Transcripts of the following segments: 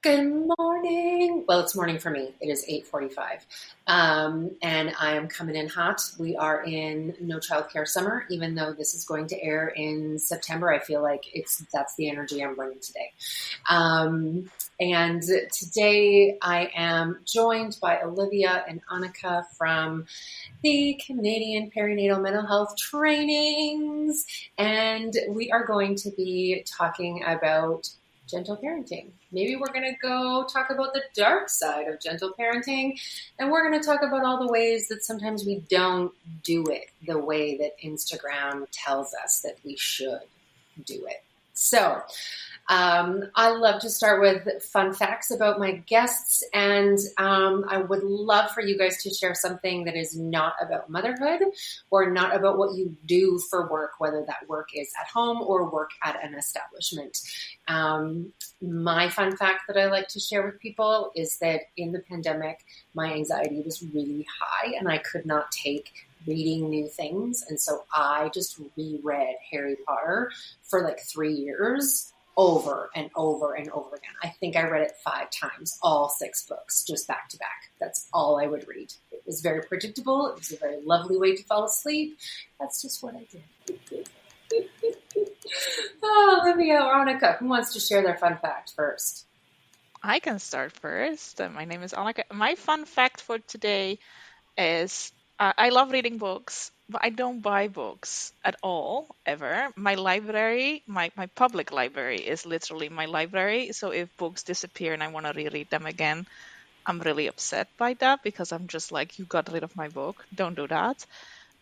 Good morning. Well, it's morning for me. It is 8:45. And I am coming in hot. We are in no childcare summer, even though this is going to air in September. I feel like that's the energy I'm bringing today. And today I am joined by Olivia and Annika from the Canadian Perinatal Mental Health Trainings. And we are going to be talking about gentle parenting. Maybe we're going to go talk about the dark side of gentle parenting, and we're going to talk about all the ways that sometimes we don't do it the way that Instagram tells us that we should do it. So, I love to start with fun facts about my guests, and I would love for you guys to share something that is not about motherhood or not about what you do for work, whether that work is at home or work at an establishment. My fun fact that I like to share with people is that in the pandemic, my anxiety was really high and I could not take reading new things. And so I just reread Harry Potter for like 3 years over and over and over again. I think I read it 5 times, all 6 books, just back to back. That's all I would read. It was very predictable. It was a very lovely way to fall asleep. That's just what I did. Oh, Olivia or Annika, who wants to share their fun fact first? I can start first. My name is Annika. My fun fact for today is I love reading books, but I don't buy books at all, ever. My library, my public library is literally my library. So if books disappear and I want to reread them again, I'm really upset by that because I'm just like, you got rid of my book. Don't do that.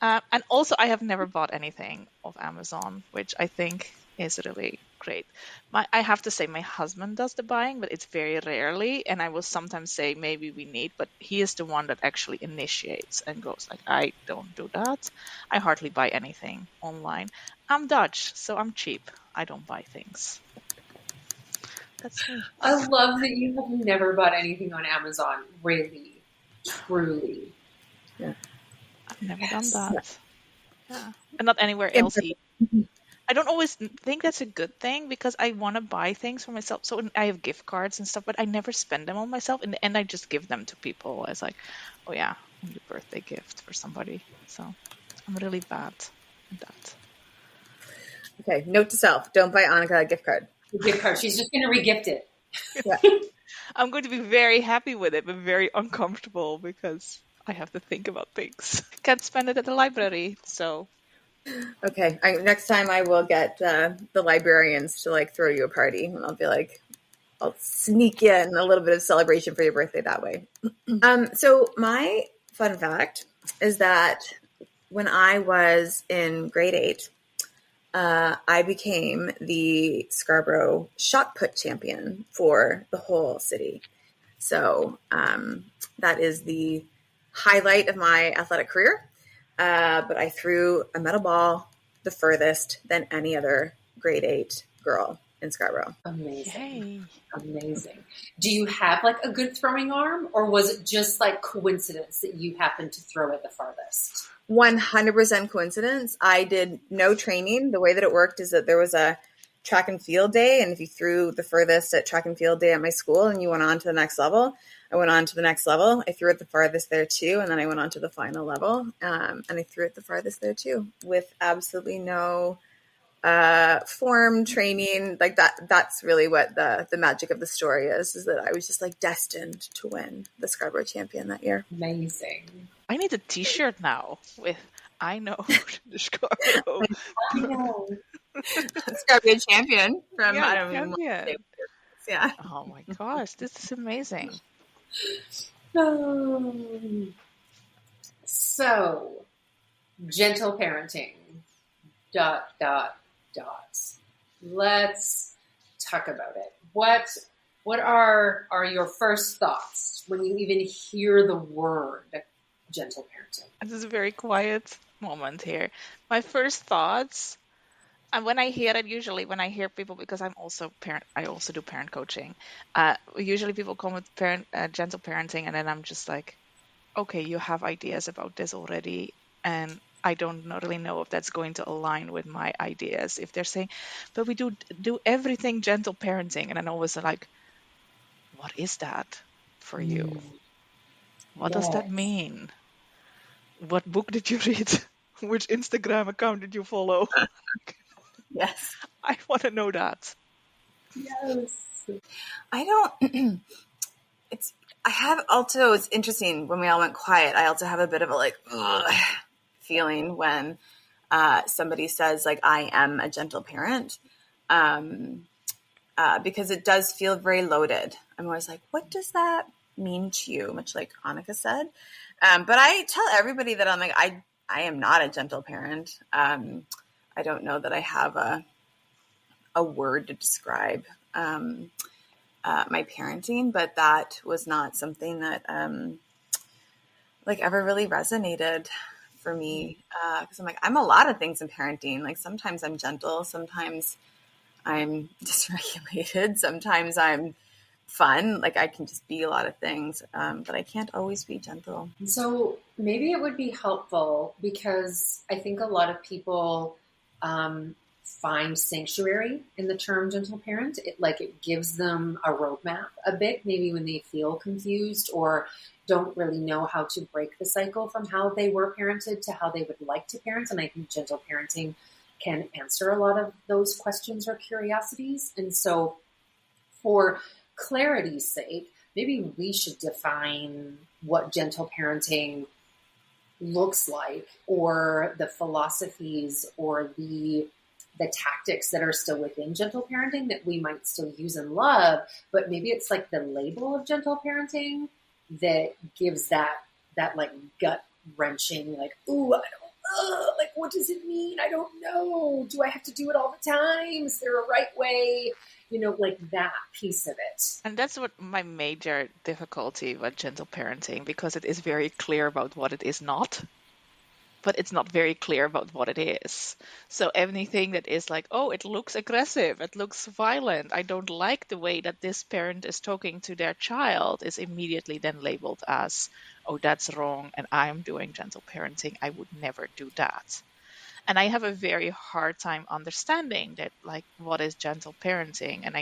And also, I have never bought anything of Amazon, which I think is really great. I have to say, my husband does the buying, but it's very rarely. And I will sometimes say, maybe we need, but he is the one that actually initiates and goes like, I don't do that. I hardly buy anything online. I'm Dutch, so I'm cheap. I don't buy things. That's me. I love that you have never bought anything on Amazon. Really, truly. Yeah. I've never done that. Yeah. And not anywhere else either. I don't always think that's a good thing because I want to buy things for myself. So I have gift cards and stuff, but I never spend them on myself. In the end, I just give them to people as like, oh yeah, your birthday gift for somebody. So I'm really bad at that. Okay, note to self, don't buy Annika a gift card. A gift card. She's just going to re-gift it. Yeah. I'm going to be very happy with it, but very uncomfortable because I have to think about things. Can't spend it at the library, so... Okay, next time I will get the librarians to like throw you a party, and I'll be like, I'll sneak in a little bit of celebration for your birthday that way. So my fun fact is that when I was in grade 8, I became the Scarborough shot put champion for the whole city. So that is the highlight of my athletic career. But I threw a metal ball the furthest than any other grade 8 girl in Scarborough. Amazing. Yay. Amazing. Do you have like a good throwing arm, or was it just like coincidence that you happened to throw it the farthest? 100% coincidence. I did no training. The way that it worked is that there was a track and field day, and if you threw the furthest at track and field day at my school and you went on to the next level, I went on to the next level. I threw it the farthest there too, and then I went on to the final level, and I threw it the farthest there too, with absolutely no form training. Like that's really what the magic of the story is that I was just like destined to win the Scarborough champion that year. Amazing. I need a t-shirt now with I know the Scarborough. I know. Scarborough champion from Yeah, I don't even champion. Yeah. Oh my gosh, this is amazing. So, gentle parenting. ... Let's talk about it. What are your first thoughts when you even hear the word gentle parenting? This is a very quiet moment here. My first thoughts, and when I hear it, usually when I hear people, because I'm also parent, I also do parent coaching. Usually people come with gentle parenting, and then I'm just like, okay, you have ideas about this already, and I don't really know if that's going to align with my ideas. If they're saying, but we do everything gentle parenting, and then always like, what is that for you? Mm. What does that Yes. mean? What book did you read? Which Instagram account did you follow? Yes. I want to know that. Yes. I don't, I have also, it's interesting when we all went quiet, I also have a bit of a like feeling when somebody says like, I am a gentle parent. Because it does feel very loaded. I'm always like, what does that mean to you? Much like Annika said. But I tell everybody that I'm like, I am not a gentle parent. I don't know that I have a word to describe my parenting, but that was not something that like ever really resonated for me. Because I'm like, I'm a lot of things in parenting. Like sometimes I'm gentle, sometimes I'm dysregulated, sometimes I'm fun. Like I can just be a lot of things, but I can't always be gentle. So maybe it would be helpful because I think a lot of people find sanctuary in the term gentle parent. It gives them a roadmap a bit, maybe when they feel confused or don't really know how to break the cycle from how they were parented to how they would like to parent. And I think gentle parenting can answer a lot of those questions or curiosities. And so for clarity's sake, maybe we should define what gentle parenting looks like, or the philosophies or the tactics that are still within gentle parenting that we might still use and love, but maybe it's like the label of gentle parenting that gives that like gut wrenching, like, ooh, I don't, like, what does it mean? I don't know. Do I have to do it all the time? Is there a right way? Like that piece of it. And that's what my major difficulty with gentle parenting, because it is very clear about what it is not, but it's not very clear about what it is. So anything that is like, oh, it looks aggressive, it looks violent, I don't like the way that this parent is talking to their child, is immediately then labeled as, oh, that's wrong, and I'm doing gentle parenting. I would never do that. And I have a very hard time understanding that, like, what is gentle parenting. And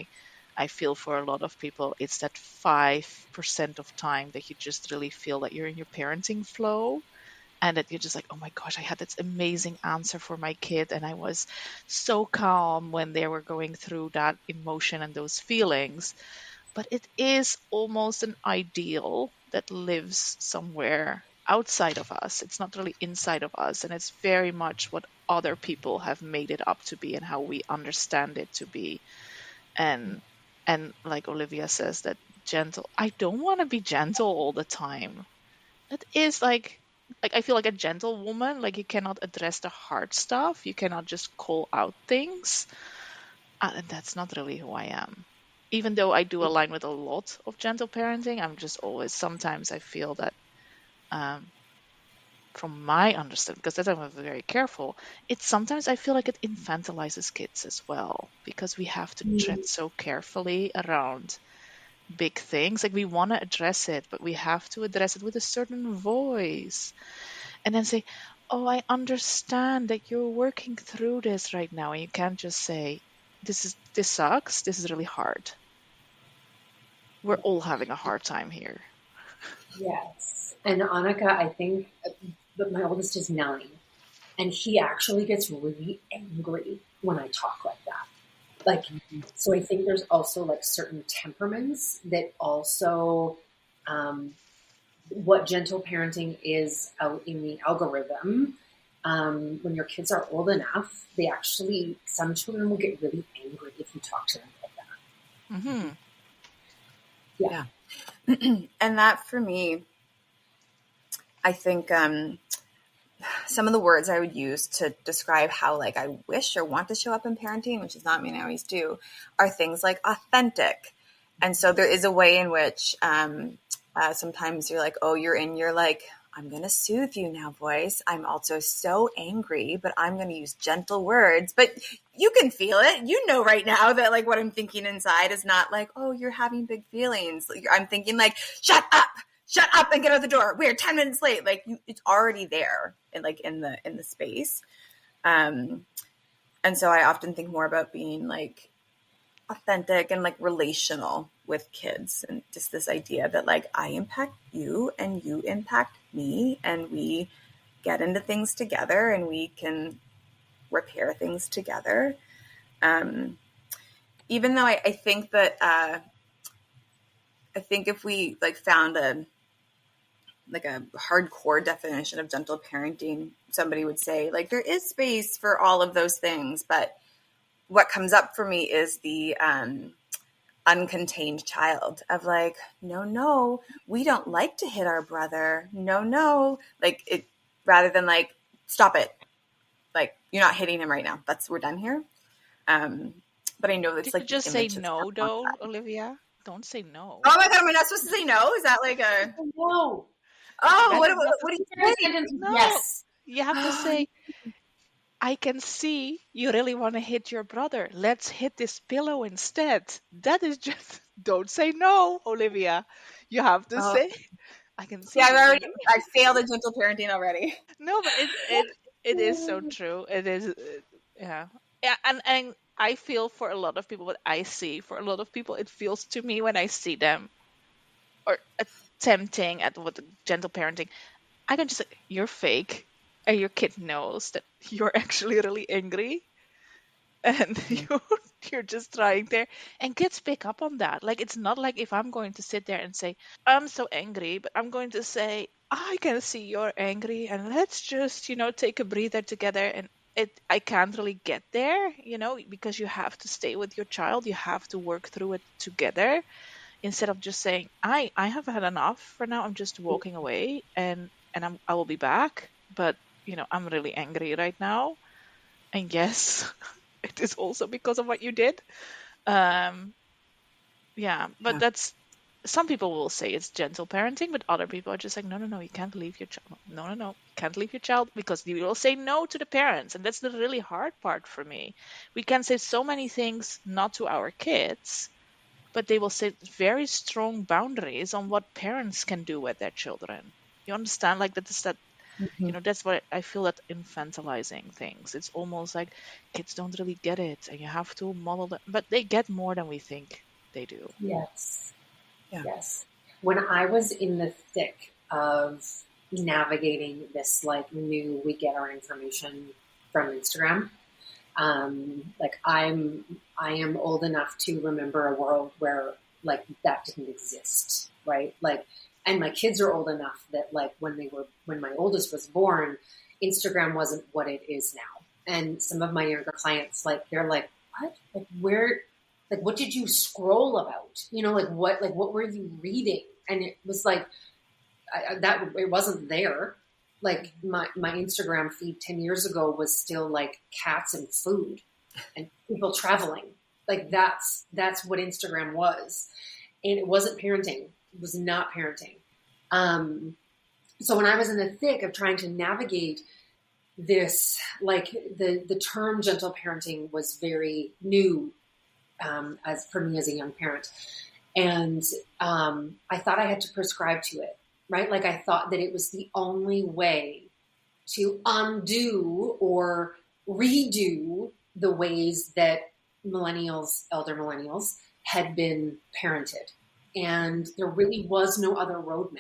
I feel for a lot of people, it's that 5% of time that you just really feel that you're in your parenting flow, and that you're just like, oh my gosh, I had this amazing answer for my kid, and I was so calm when they were going through that emotion and those feelings. But it is almost an ideal that lives somewhere outside of us. It's not really inside of us. And it's very much what other people have made it up to be and how we understand it to be. And like Olivia says, that gentle, I don't want to be gentle all the time. It is like I feel like a gentle woman, like you cannot address the hard stuff. You cannot just call out things. And that's not really who I am. Even though I do align with a lot of gentle parenting, I'm just always, sometimes I feel that, from my understanding, because that's why I'm very careful, it's sometimes I feel like it infantilizes kids as well, because we have to tread so carefully around big things. Like we want to address it, but we have to address it with a certain voice. And then say, oh, I understand that you're working through this right now. And you can't just say, this sucks. This is really hard. We're all having a hard time here. Yes. And Annika, I think that my oldest is 9, and he actually gets really angry when I talk like that. Like, so I think there's also like certain temperaments that also, what gentle parenting is out in the algorithm. When your kids are old enough, some children will get really angry if you talk to them like that. Mm-hmm. Yeah. And that for me, I think some of the words I would use to describe how like I wish or want to show up in parenting, which is not mean I always do, are things like authentic. And so there is a way in which sometimes you're like, oh, you're in your like, I'm going to soothe you now voice. I'm also so angry, but I'm going to use gentle words. But you can feel it. You know right now that like what I'm thinking inside is not like, oh, you're having big feelings. I'm thinking like, shut up and get out the door. We're 10 minutes late. Like it's already there and like in the space. And so I often think more about being like authentic and like relational with kids, and just this idea that like I impact you and you impact me, and we get into things together and we can repair things together. Even though I think that I think if we like found a hardcore definition of gentle parenting, somebody would say like there is space for all of those things, but what comes up for me is the uncontained child of like, no, we don't like to hit our brother. No, like it, rather than like, stop it. Like, you're not hitting him right now. We're done here. But I know that's Did like you just the say image that's no, happening on though, that. Olivia? Don't say no. Oh my God, am I not supposed to say no? Is that like a... No. Oh, That is what do you Every say? sentence is no. yes. You have to say, I can see you really want to hit your brother. Let's hit this pillow instead. That is just, don't say no, Olivia. You have to Oh, say, I can see yeah, you. I failed at gentle parenting already. No, but it is so true. It is, yeah, yeah, and I feel for a lot of people what I see. For a lot of people, it feels to me when I see them or attempting at what gentle parenting, I can just say, you're fake, and your kid knows that you're actually really angry, and you're just trying there, and kids pick up on that. Like it's not like if I'm going to sit there and say I'm so angry, but I'm going to say I can see you're angry, and let's just take a breather together. And I can't really get there, because you have to stay with your child, you have to work through it together, instead of just saying I have had enough for now, I'm just walking away, and I will be back, but I'm really angry right now, and yes, it is also because of what you did. um yeah, but Yeah. that's, some people will say it's gentle parenting, but other people are just like, no, you can't leave your child. No, you can't leave your child, because you will say no to the parents, and that's the really hard part for me. We can say so many things not to our kids, but they will set very strong boundaries on what parents can do with their children. You understand? Like that's what I feel, that infantilizing things. It's almost like kids don't really get it, and you have to model them, but they get more than we think they do. Yes. Yeah. Yes. When I was in the thick of navigating this, like, new, we get our information from Instagram. Like I am old enough to remember a world where like that didn't exist, right? Like, and my kids are old enough that like when my oldest was born, Instagram wasn't what it is now. And some of my younger clients, like, they're like, what? Like, where, like, what did you scroll about? Like what were you reading? And it was like, that it wasn't there. Like my Instagram feed 10 years ago was still like cats and food and people traveling. Like that's what Instagram was. And it wasn't parenting. It was not parenting. So when I was in the thick of trying to navigate this, like the term gentle parenting was very new, as for me as a young parent. And I thought I had to prescribe to it, right? Like I thought that it was the only way to undo or redo the ways that elder millennials, had been parented. And there really was no other roadmap,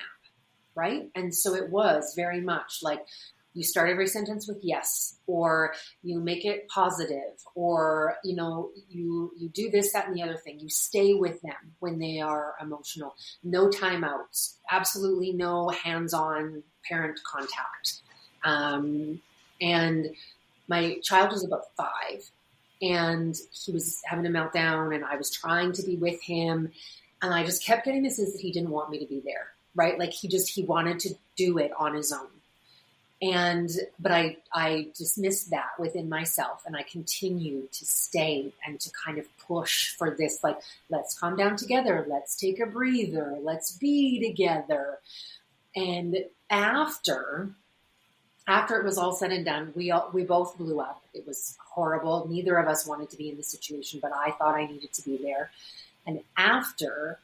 right? And so it was very much like you start every sentence with yes, or you make it positive, or, you do this, that, and the other thing. You stay with them when they are emotional. No timeouts, absolutely no hands-on parent contact. And my child was about 5, and he was having a meltdown, and I was trying to be with him. And I just kept getting the sense that he didn't want me to be there, right? Like he wanted to do it on his own. But I dismissed that within myself, and I continued to stay and to kind of push for this, like, let's calm down together. Let's take a breather. Let's be together. And after it was all said and done, we both blew up. It was horrible. Neither of us wanted to be in this situation, but I thought I needed to be there. And after,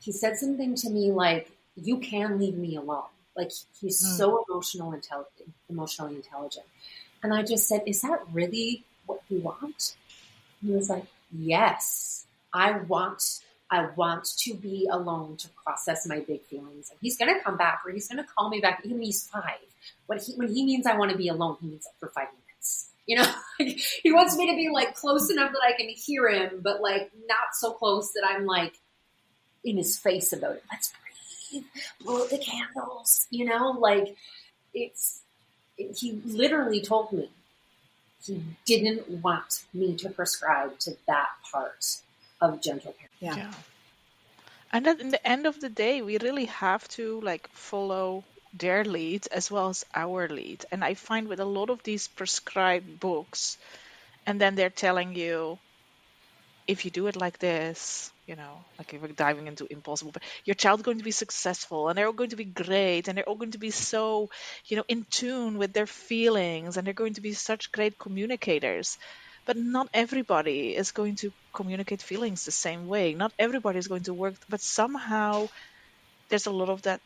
he said something to me like, you can leave me alone. Like, he's so emotionally intelligent. And I just said, is that really what you want? And he was like, yes. I want to be alone to process my big feelings. And he's going to come back, or he's going to call me back. Even when he's 5. When he means I want to be alone, he means for 5 minutes. You know, he wants me to be like close enough that I can hear him, but like not so close that I'm like in his face about it. Let's breathe, blow out the candles. You know, like he literally told me he didn't want me to prescribe to that part of gentle parenting. Yeah. And that in the end of the day, we really have to like follow their lead as well as our lead. And I find with a lot of these prescribed books, and then they're telling you, if you do it like this, you know, like if we're diving into impossible, but your child's going to be successful and they're all going to be great and they're all going to be so, you know, in tune with their feelings and they're going to be such great communicators. But not everybody is going to communicate feelings the same way. Not everybody is going to work, but somehow there's a lot of that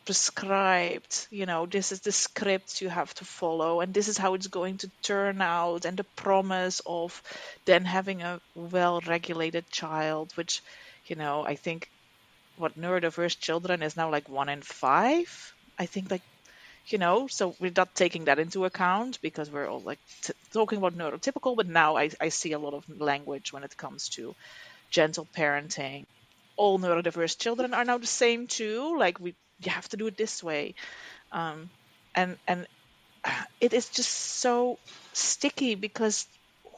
prescribed, you know, this is the script you have to follow and this is how it's going to turn out, and the promise of then having a well-regulated child, which, you know, I think what neurodiverse children is now like 1 in 5, I think, like, you know, so we're not taking that into account because we're all like talking about neurotypical, but now I see a lot of language when it comes to gentle parenting. All neurodiverse children are now the same too, like you have to do it this way, and it is just so sticky because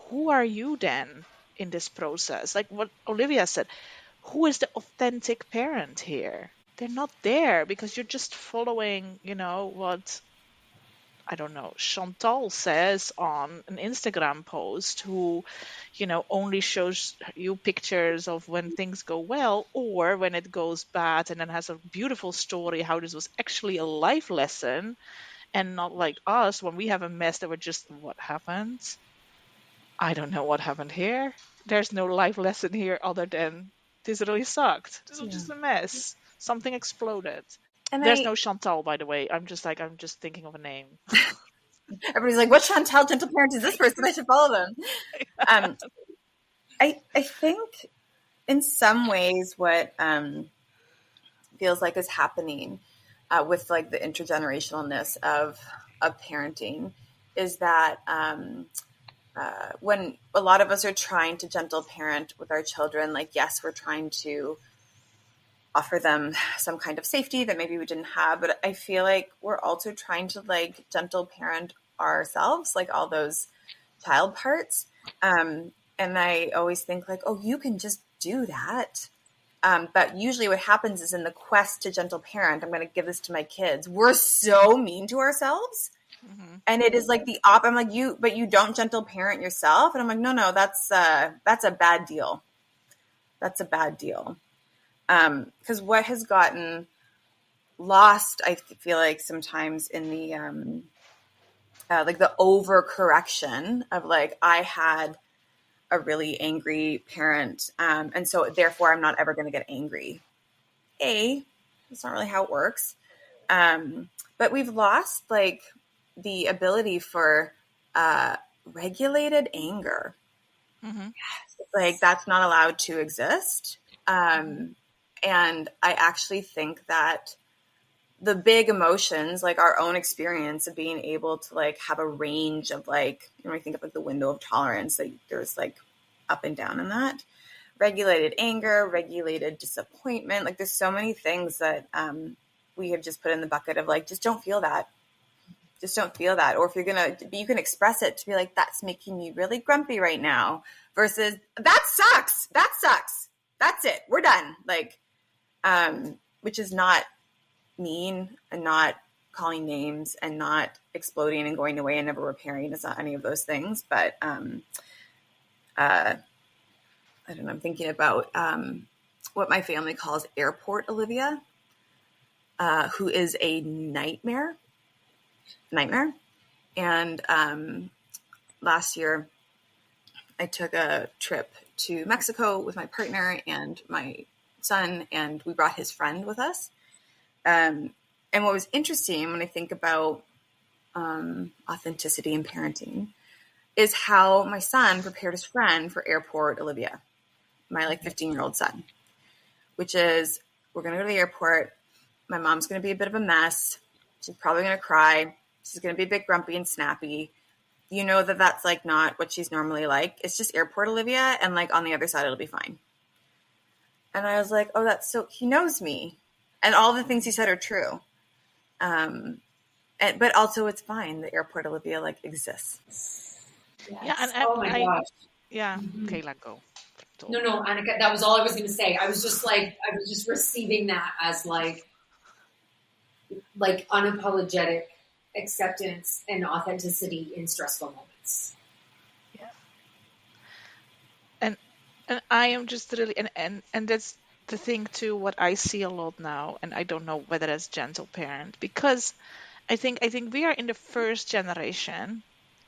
who are you then in this process? Like what Olivia said, who is the authentic parent here? They're not there because you're just following, you know, what, I don't know, Chantal says on an Instagram post, who, you know, only shows you pictures of when things go well or when it goes bad, and then has a beautiful story how this was actually a life lesson, and not like us when we have a mess that we're just, what happened? I don't know what happened here. There's no life lesson here other than this really sucked. This was just a mess. Something exploded. And There's no Chantal, by the way. I'm just thinking of a name. everybody's like, what Chantal gentle parent is this person? I should follow them. I think in some ways what feels like is happening with like the intergenerationalness of parenting is that when a lot of us are trying to gentle parent with our children, like, yes, we're trying to offer them some kind of safety that maybe we didn't have, but I feel like we're also trying to like gentle parent ourselves, like all those child parts. And I always think like, oh, you can just do that. But usually what happens is in the quest to gentle parent, I'm going to give this to my kids, we're so mean to ourselves. Mm-hmm. And it is like I'm like, but you don't gentle parent yourself. And I'm like, no, that's a bad deal. That's a bad deal. Because what has gotten lost, I feel like sometimes in the like the overcorrection of like, I had a really angry parent, and so therefore I'm not ever going to get angry. That's not really how it works. But we've lost like the ability for regulated anger. Mm-hmm. Like that's not allowed to exist. And I actually think that the big emotions, like our own experience of being able to like have a range of like, you know, I think of like the window of tolerance, like there's like up and down in that. Regulated anger, regulated disappointment. Like there's so many things that we have just put in the bucket of like, just don't feel that. Just don't feel that. Or if you're going to, you can express it to be like, that's making me really grumpy right now, versus that sucks. That sucks. That's it. We're done. Like, which is not mean and not calling names and not exploding and going away and never repairing. It's not any of those things. But I don't know. I'm thinking about what my family calls airport Olivia, who is a nightmare. And last year I took a trip to Mexico with my partner and my son, and we brought his friend with us. And what was interesting when I think about authenticity in parenting is how my son prepared his friend for airport Olivia. my like 15-year-old son, which is we're going to go to the airport. My mom's going to be a bit of a mess. She's probably going to cry. She's going to be a bit grumpy and snappy. You know that that's like not what she's normally like. It's just airport Olivia, and like on the other side it'll be fine. And I was like, oh, that's so, he knows me, and all the things he said are true. But also it's fine. The airport Olivia like exists. Yes. Yeah, and oh my gosh. yeah, Kayla, go. No, Annika, that was all I was going to say. I was just receiving that as like unapologetic acceptance and authenticity in stressful moments. Yeah. And I am just really, and that's the thing too, what I see a lot now, and I don't know whether that's gentle parent, because I think we are in the first generation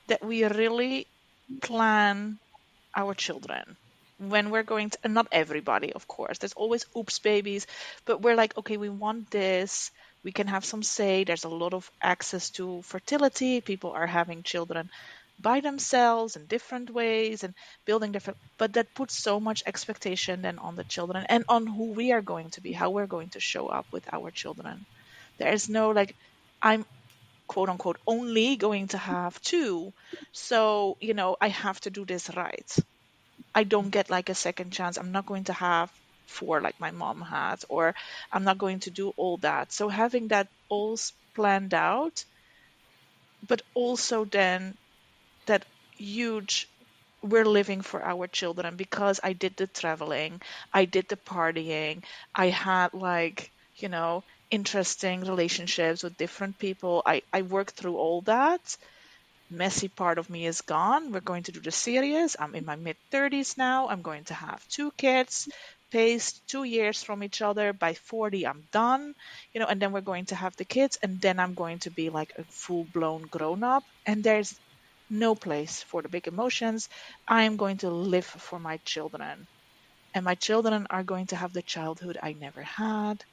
that we really plan our children when we're going to, and not everybody, of course, there's always oops babies, but we're like, okay, we want this, we can have some say, there's a lot of access to fertility, people are having children by themselves in different ways and building different, but that puts so much expectation then on the children and on who we are going to be, how we're going to show up with our children. There is no like, I'm quote unquote only going to have two, so I have to do this right. I don't get like a second chance. I'm not going to have four like my mom had, or I'm not going to do all that. So having that all planned out, but also then that huge, we're living for our children, because I did the traveling, I did the partying, I had like, interesting relationships with different people. I worked through all that. Messy part of me is gone. We're going to do the serious. I'm in my mid-30s now. I'm going to have two kids, paced 2 years from each other. By 40, I'm done. And then we're going to have the kids, and then I'm going to be like a full-blown grown-up. And there's no place for the big emotions. I am going to live for my children. And my children are going to have the childhood I never had.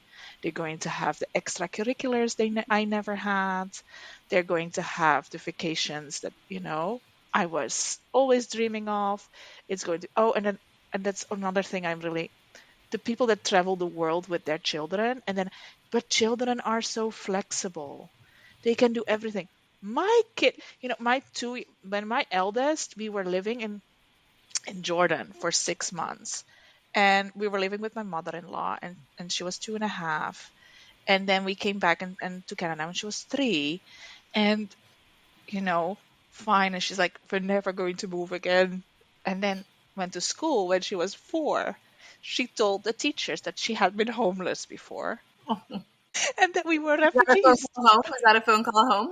They're going to have the extracurriculars I never had. They're going to have the vacations that, I was always dreaming of. It's going to, and that's another thing the people that travel the world with their children, but children are so flexible. They can do everything. My kid, when my eldest, we were living in Jordan for 6 months. And we were living with my mother-in-law, and she was 2.5. And then we came back and to Canada when she was 3. And, fine. And she's like, we're never going to move again. And then went to school when she was 4. She told the teachers that she had been homeless before and that we were refugees. Was that a phone call home?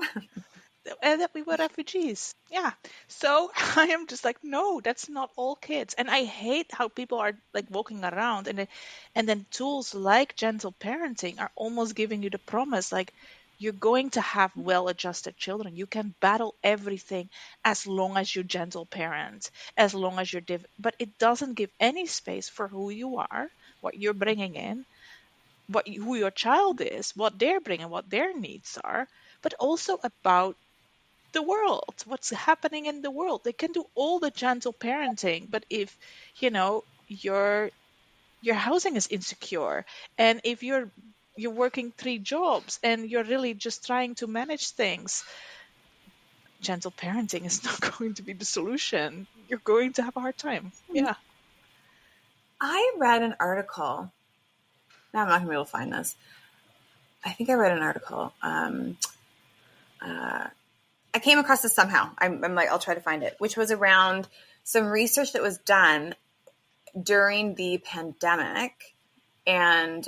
And that we were refugees. Yeah. So I am just like, no, that's not all kids. And I hate how people are like walking around and then tools like gentle parenting are almost giving you the promise like you're going to have well-adjusted children. You can battle everything as long as you gentle parent, as long as you're but it doesn't give any space for who you are, what you're bringing in, who your child is, what they're bringing, what their needs are, but also about the world, what's happening in the world. They can do all the gentle parenting, but if your housing is insecure, and if you're working 3 jobs and you're really just trying to manage things, gentle parenting is not going to be the solution. You're going to have a hard time. Yeah. I read an article. Now I'm not gonna be able to find this. I think I read an article. I came across this somehow. I'm like, I'll try to find it, which was around some research that was done during the pandemic and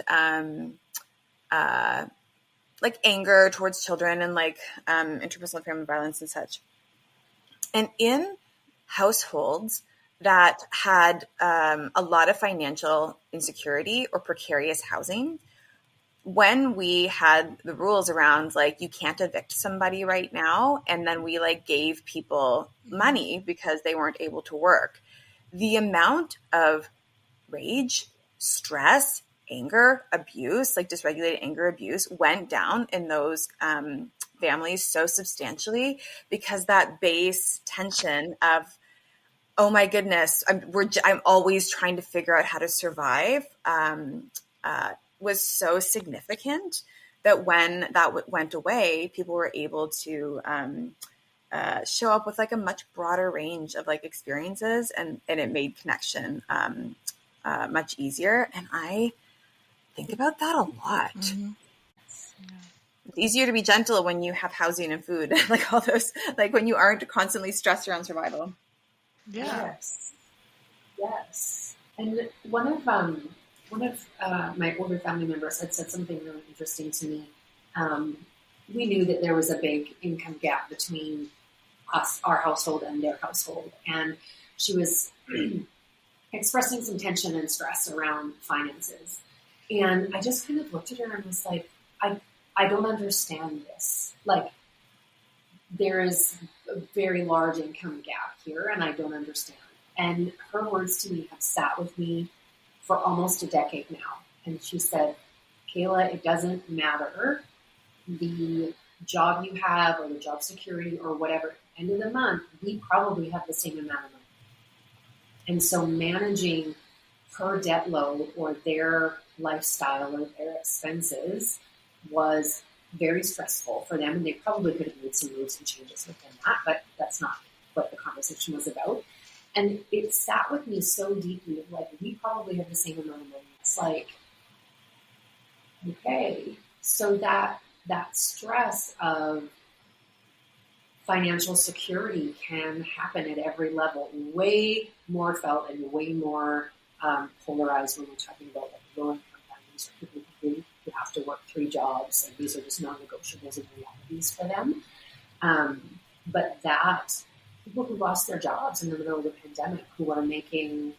like anger towards children and like interpersonal family violence and such. And in households that had a lot of financial insecurity or precarious housing, when we had the rules around like you can't evict somebody right now, and then we like gave people money because they weren't able to work, the amount of rage, stress, anger, abuse, like dysregulated anger abuse went down in those families so substantially, because that base tension of, Oh my goodness. I'm always trying to figure out how to survive, was so significant that when that went away, people were able to show up with like a much broader range of like experiences, and it made connection much easier. And I think about that a lot. Mm-hmm. It's easier to be gentle when you have housing and food, like all those, like when you aren't constantly stressed around survival. Yeah. Yes. And one of my older family members had said something really interesting to me. We knew that there was a big income gap between us, our household, and their household, and she was expressing some tension and stress around finances. And I just kind of looked at her and was like, I don't understand this. Like, there is a very large income gap here, and I don't understand. And her words to me have sat with me for almost a decade now. And she said, Kayla, it doesn't matter the job you have or the job security or whatever. At the end of the month, we probably have the same amount of money. And so managing her debt load or their lifestyle or their expenses was very stressful for them. And they probably could have made some moves and changes within that, but that's not what the conversation was about. And it sat with me so deeply of like, we probably have the same amount of money. It's like, okay, so that stress of financial security can happen at every level, way more felt and way more polarized when we're talking about like low-income families or people who have to work 3 jobs, and these are just non-negotiables and realities for them. But that people who lost their jobs in the middle of the pandemic, who are making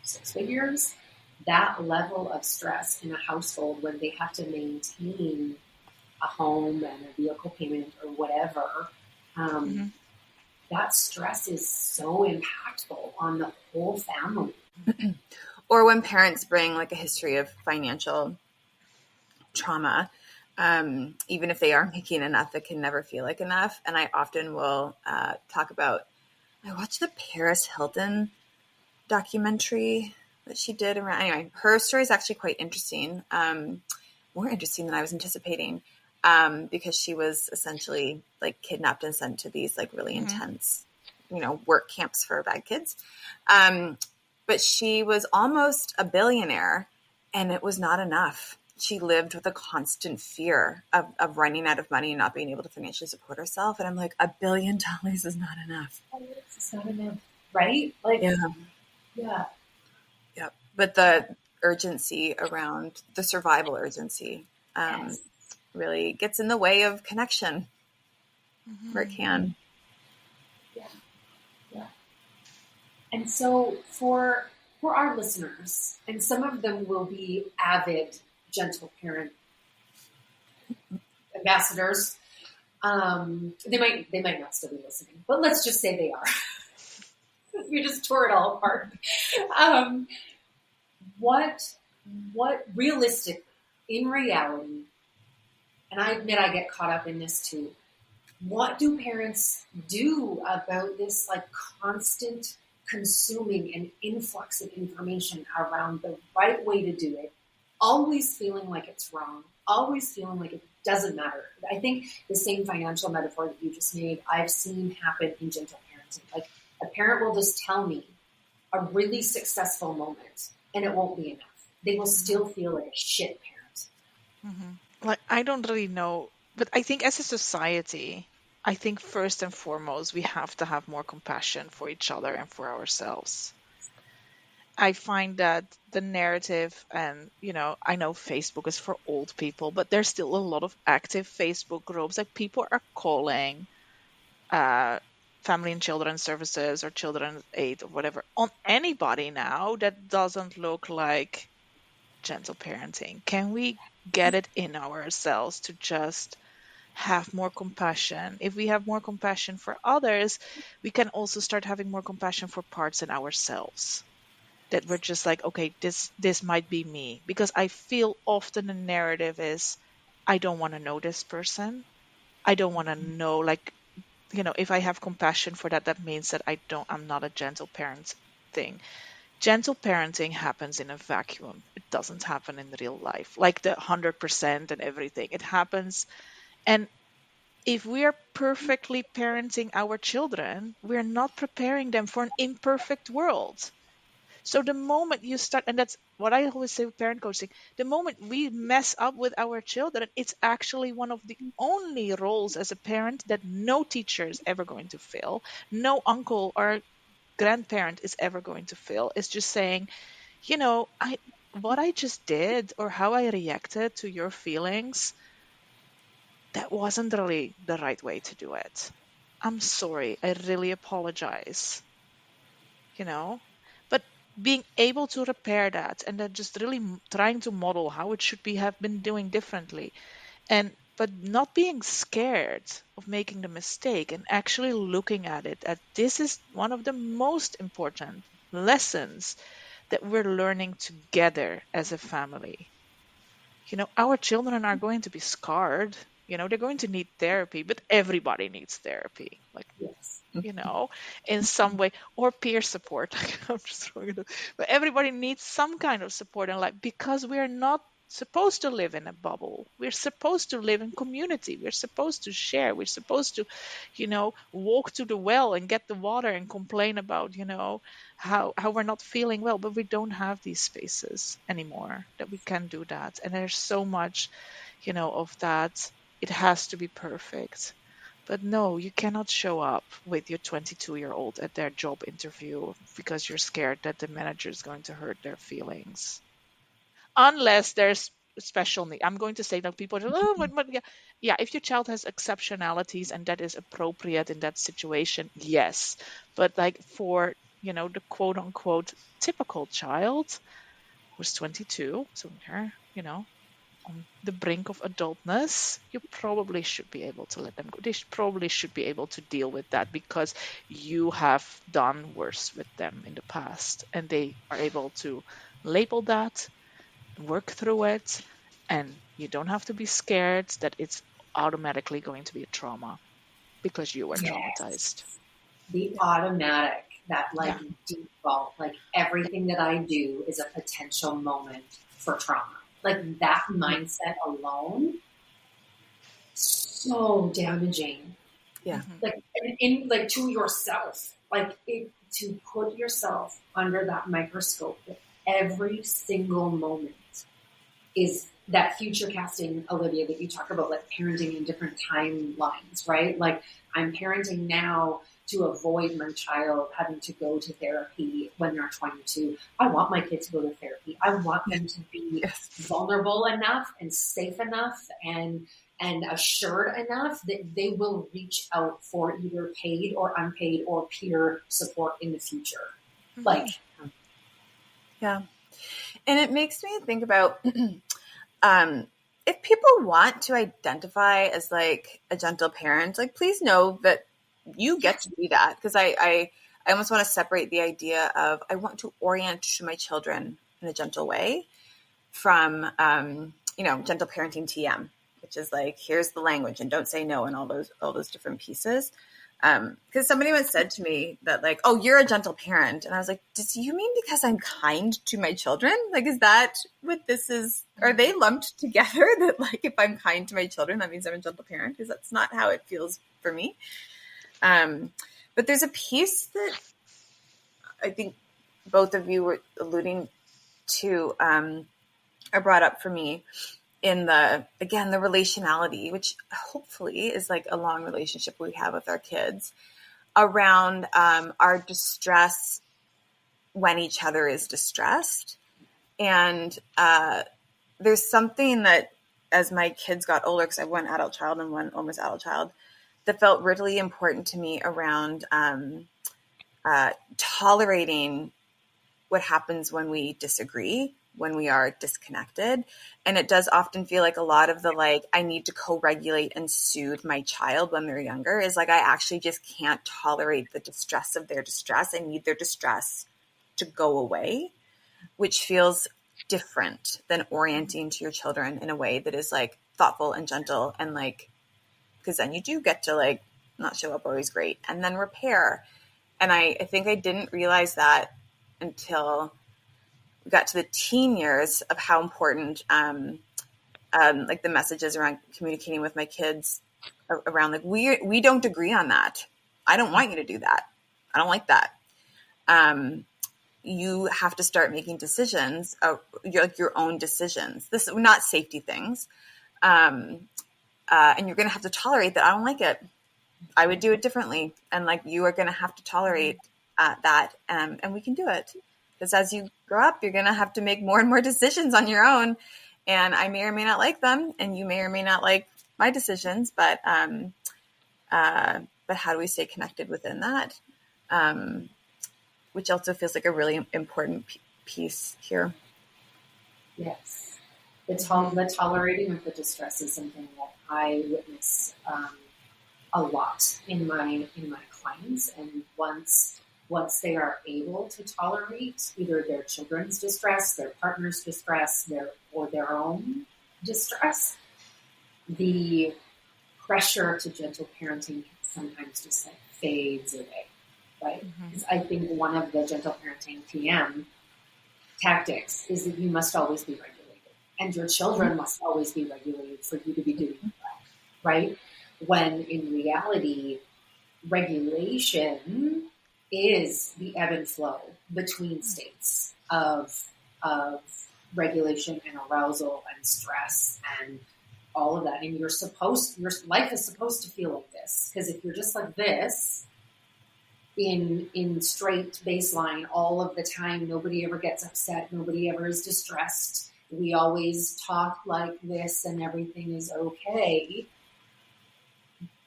6 figures, that level of stress in a household when they have to maintain a home and a vehicle payment or whatever, that stress is so impactful on the whole family. Or when parents bring like a history of financial trauma, even if they are making enough, it can never feel like enough. And I often will talk about, I watched the Paris Hilton documentary that she did around, anyway, her story is actually quite interesting, more interesting than I was anticipating, because she was essentially like kidnapped and sent to these like really intense, work camps for bad kids. But she was almost a billionaire, and it was not enough. She lived with a constant fear of running out of money and not being able to financially support herself. And I'm like, $1 billion is not enough. It's not enough, right? Like, yeah. But the urgency around the survival urgency really gets in the way of connection where it can. Yeah. And so for our listeners, and some of them will be avid gentle parent ambassadors. They might not still be listening, but let's just say they are. We just tore it all apart. What realistically, in reality, and I admit I get caught up in this too, what do parents do about this like constant consuming and influx of information around the right way to do it, always feeling like it's wrong, always feeling like it doesn't matter? I think the same financial metaphor that you just made, I've seen happen in gentle parenting. Like a parent will just tell me a really successful moment and it won't be enough. They will still feel like a shit parent. Like, I don't really know, but I think as a society, I think first and foremost, we have to have more compassion for each other and for ourselves. I find that the narrative, and I know Facebook is for old people, but there's still a lot of active Facebook groups. Like, people are calling family and children services or children's aid or whatever on anybody now that doesn't look like gentle parenting. Can we get it in ourselves to just have more compassion? If we have more compassion for others, we can also start having more compassion for parts in ourselves that we're just like, okay, this might be me. Because I feel often the narrative is, I don't want to know this person. I don't want to know, like, if I have compassion for that, that means that I'm not a gentle parent thing. Gentle parenting happens in a vacuum. It doesn't happen in real life, like the 100% and everything. It happens. And if we are perfectly parenting our children, we're not preparing them for an imperfect world. So the moment you start, and that's what I always say with parent coaching, the moment we mess up with our children, it's actually one of the only roles as a parent that no teacher is ever going to fill, no uncle or grandparent is ever going to fill. Is just saying, what I just did or how I reacted to your feelings, that wasn't really the right way to do it. I'm sorry. I really apologize. you know but being able to repair that, and then just really trying to model how it should be have been doing differently, and but not being scared of making the mistake, and actually looking at it at this is one of the most important lessons that we're learning together as a family. Our children are going to be scarred. They're going to need therapy, but everybody needs therapy. Like, Yes. in some way, or peer support. I'm just throwing it out. But everybody needs some kind of support in life, because we're not supposed to live in a bubble. We're supposed to live in community. We're supposed to share. We're supposed to, walk to the well and get the water and complain about, how we're not feeling well. But we don't have these spaces anymore that we can do that. And there's so much, of that. It has to be perfect. But no, you cannot show up with your 22-year-old at their job interview because you're scared that the manager is going to hurt their feelings. Unless there's special need. I'm going to say that people are, but yeah. Yeah, if your child has exceptionalities and that is appropriate in that situation, yes. But like for, the quote unquote typical child who's 22, so here, on the brink of adultness, you probably should be able to let them go. They probably should be able to deal with that because you have done worse with them in the past, and they are able to label that, work through it, and you don't have to be scared that it's automatically going to be a trauma because you were traumatized. Yes. The automatic, that like Yeah. default, like everything that I do is a potential moment for trauma. Like that mindset alone, so damaging. Yeah. Like in like to yourself, like to put yourself under that microscope every single moment is that future casting, Olivia, that you talk about, like parenting in different timelines, right? Like I'm parenting now to avoid my child having to go to therapy when they're 22. I want my kids to go to therapy. I want them to be vulnerable enough and safe enough and assured enough that they will reach out for either paid or unpaid or peer support in the future. Mm-hmm. Like, yeah. And it makes me think about if people want to identify as like a gentle parent, like please know that you get to be that. Because I almost want to separate the idea of I want to orient to my children in a gentle way from gentle parenting TM, which is like here's the language and don't say no and all those different pieces. Because somebody once said to me that like, oh, you're a gentle parent. And I was like, does you mean because I'm kind to my children? Like, is that what this is? Are they lumped together that like, if I'm kind to my children, that means I'm a gentle parent? Because that's not how it feels for me. But there's a piece that I think both of you were alluding to, or brought up for me in the relationality, which hopefully is like a long relationship we have with our kids around our distress when each other is distressed. And there's something that as my kids got older, because I have one adult child and one almost adult child, that felt really important to me around tolerating what happens when we disagree, when we are disconnected. And it does often feel like a lot of the like, I need to co-regulate and soothe my child when they're younger is like, I actually just can't tolerate the distress of their distress. I need their distress to go away, which feels different than orienting to your children in a way that is like thoughtful and gentle. And like, because then you do get to like not show up always great, and then repair. And I think I didn't realize that until we got to the teen years of how important like the messages around communicating with my kids around like we don't agree on that. I don't want you to do that. I don't like that. You have to start making decisions, your own decisions. This not safety things, and you're going to have to tolerate that. I don't like it. I would do it differently, and like you are going to have to tolerate that, and we can do it because as you grow up, you're going to have to make more and more decisions on your own. And I may or may not like them, and you may or may not like my decisions, but how do we stay connected within that? Which also feels like a really important piece here. Yes. The tolerating of the distress is something that I witness a lot in my clients. And once they are able to tolerate either their children's distress, their partner's distress, or their own distress, the pressure to gentle parenting sometimes just like fades away, right? Because I think one of the gentle parenting PM tactics is that you must always be regulated, and your children must always be regulated for you to be doing well, right? When in reality, regulation is the ebb and flow between states of regulation and arousal and stress and all of that. And your life is supposed to feel like this, because if you're just like this in straight baseline all of the time, nobody ever gets upset, nobody ever is distressed, we always talk like this and everything is okay,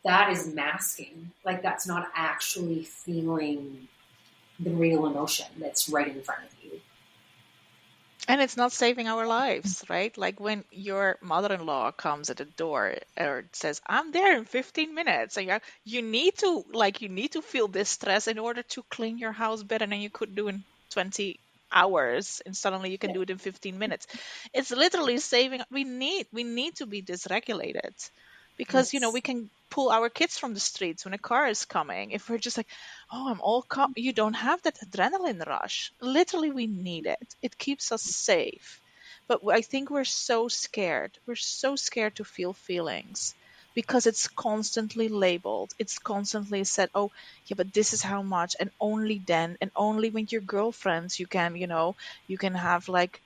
that is masking. Like, that's not actually feeling the real emotion that's right in front of you. And it's not saving our lives, right? Like when your mother-in-law comes at the door or says, "I'm there in 15 minutes," and you need to feel this stress in order to clean your house better than you could do in 20 hours, and suddenly you can do it in 15 minutes. It's literally saving. We need to be dysregulated. Because, Yes. we can pull our kids from the streets when a car is coming. If we're just like, "Oh, I'm all calm," you don't have that adrenaline rush. Literally, we need it. It keeps us safe. But I think we're so scared. We're so scared to feel feelings because it's constantly labeled. It's constantly said, "Oh, yeah, but this is how much, and only then, and only with your girlfriends you can, you can have like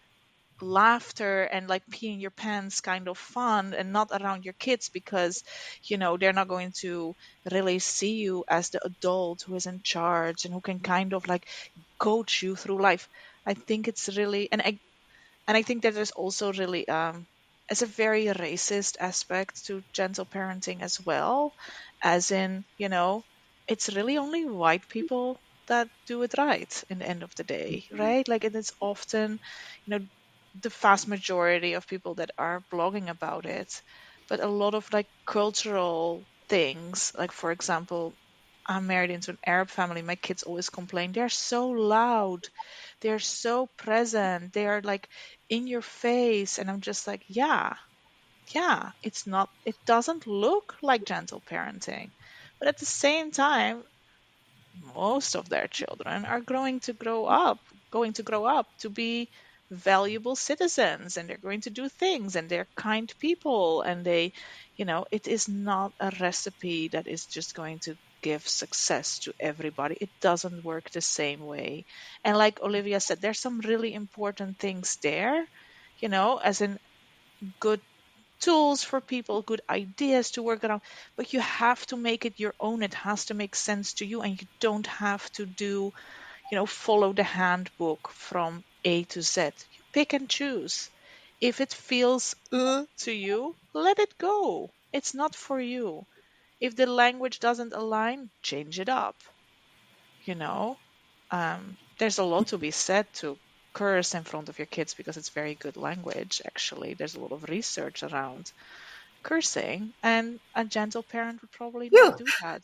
laughter and like peeing your pants kind of fun, and not around your kids because they're not going to really see you as the adult who is in charge and who can kind of like coach you through life." I think it's really, and I think that there's also really as a very racist aspect to gentle parenting as well, as in it's really only white people that do it right in the end of the day, right? Like, it is often the vast majority of people that are blogging about it, but a lot of like cultural things, like for example, I'm married into an Arab family. My kids always complain they're so loud, they're so present, they are like in your face, and I'm just like, yeah, it doesn't look like gentle parenting, but at the same time, most of their children are going to grow up to be valuable citizens, and they're going to do things, and they're kind people, and it is not a recipe that is just going to give success to everybody. It doesn't work the same way. And like Olivia said, there's some really important things there, as in good tools for people, good ideas to work around, but you have to make it your own. It has to make sense to you, and you don't have to follow the handbook from A to Z. You pick and choose. If it feels to you, let it go. It's not for you. If the language doesn't align, change it up. There's a lot to be said to curse in front of your kids because it's very good language, actually. There's a lot of research around cursing, and a gentle parent would probably not do that.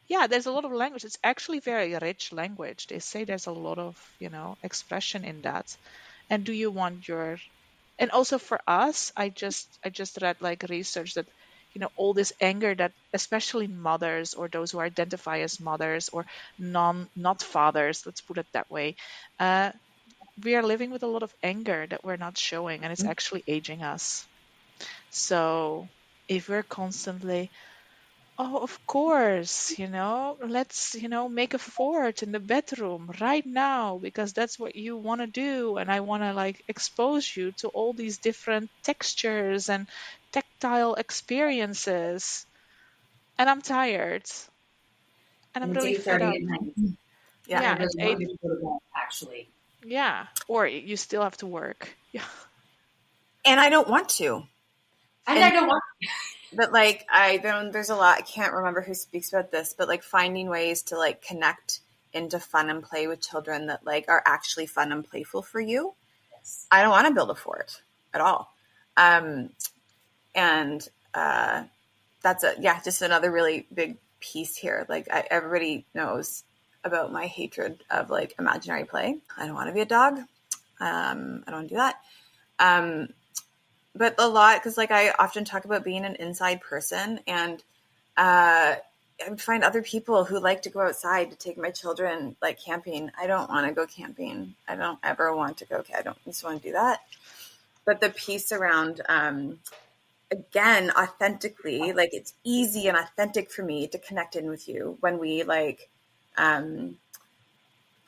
Yeah, there's a lot of language. It's actually very rich language. They say there's a lot of, expression in that. And do you want and also for us, I just read like research that, all this anger that especially mothers or those who identify as mothers or not fathers, let's put it that way, we are living with a lot of anger that we're not showing, and it's actually aging us. So if we're constantly, oh, of course, let's, make a fort in the bedroom right now because that's what you want to do. And I want to like expose you to all these different textures and tactile experiences. And I'm tired and I'm And it's really fed 8:30 up. at night. Yeah. Yeah, I it's really want eight. you to go to bed, actually. Yeah. Or you still have to work. Yeah. And I don't want to. And I don't want But like there's a lot, I can't remember who speaks about this, but like finding ways to like connect into fun and play with children that like are actually fun and playful for you. this. I don't want to build a fort at all. And that's just another really big piece here. Like everybody knows about my hatred of like imaginary play. I don't want to be a dog. I don't want to do that. But a lot, because like I often talk about being an inside person, and I would find other people who like to go outside to take my children like camping. I don't want to go camping. I don't ever want to go. I don't just want to do that. But the piece around, again, authentically, like it's easy and authentic for me to connect in with you when we like, I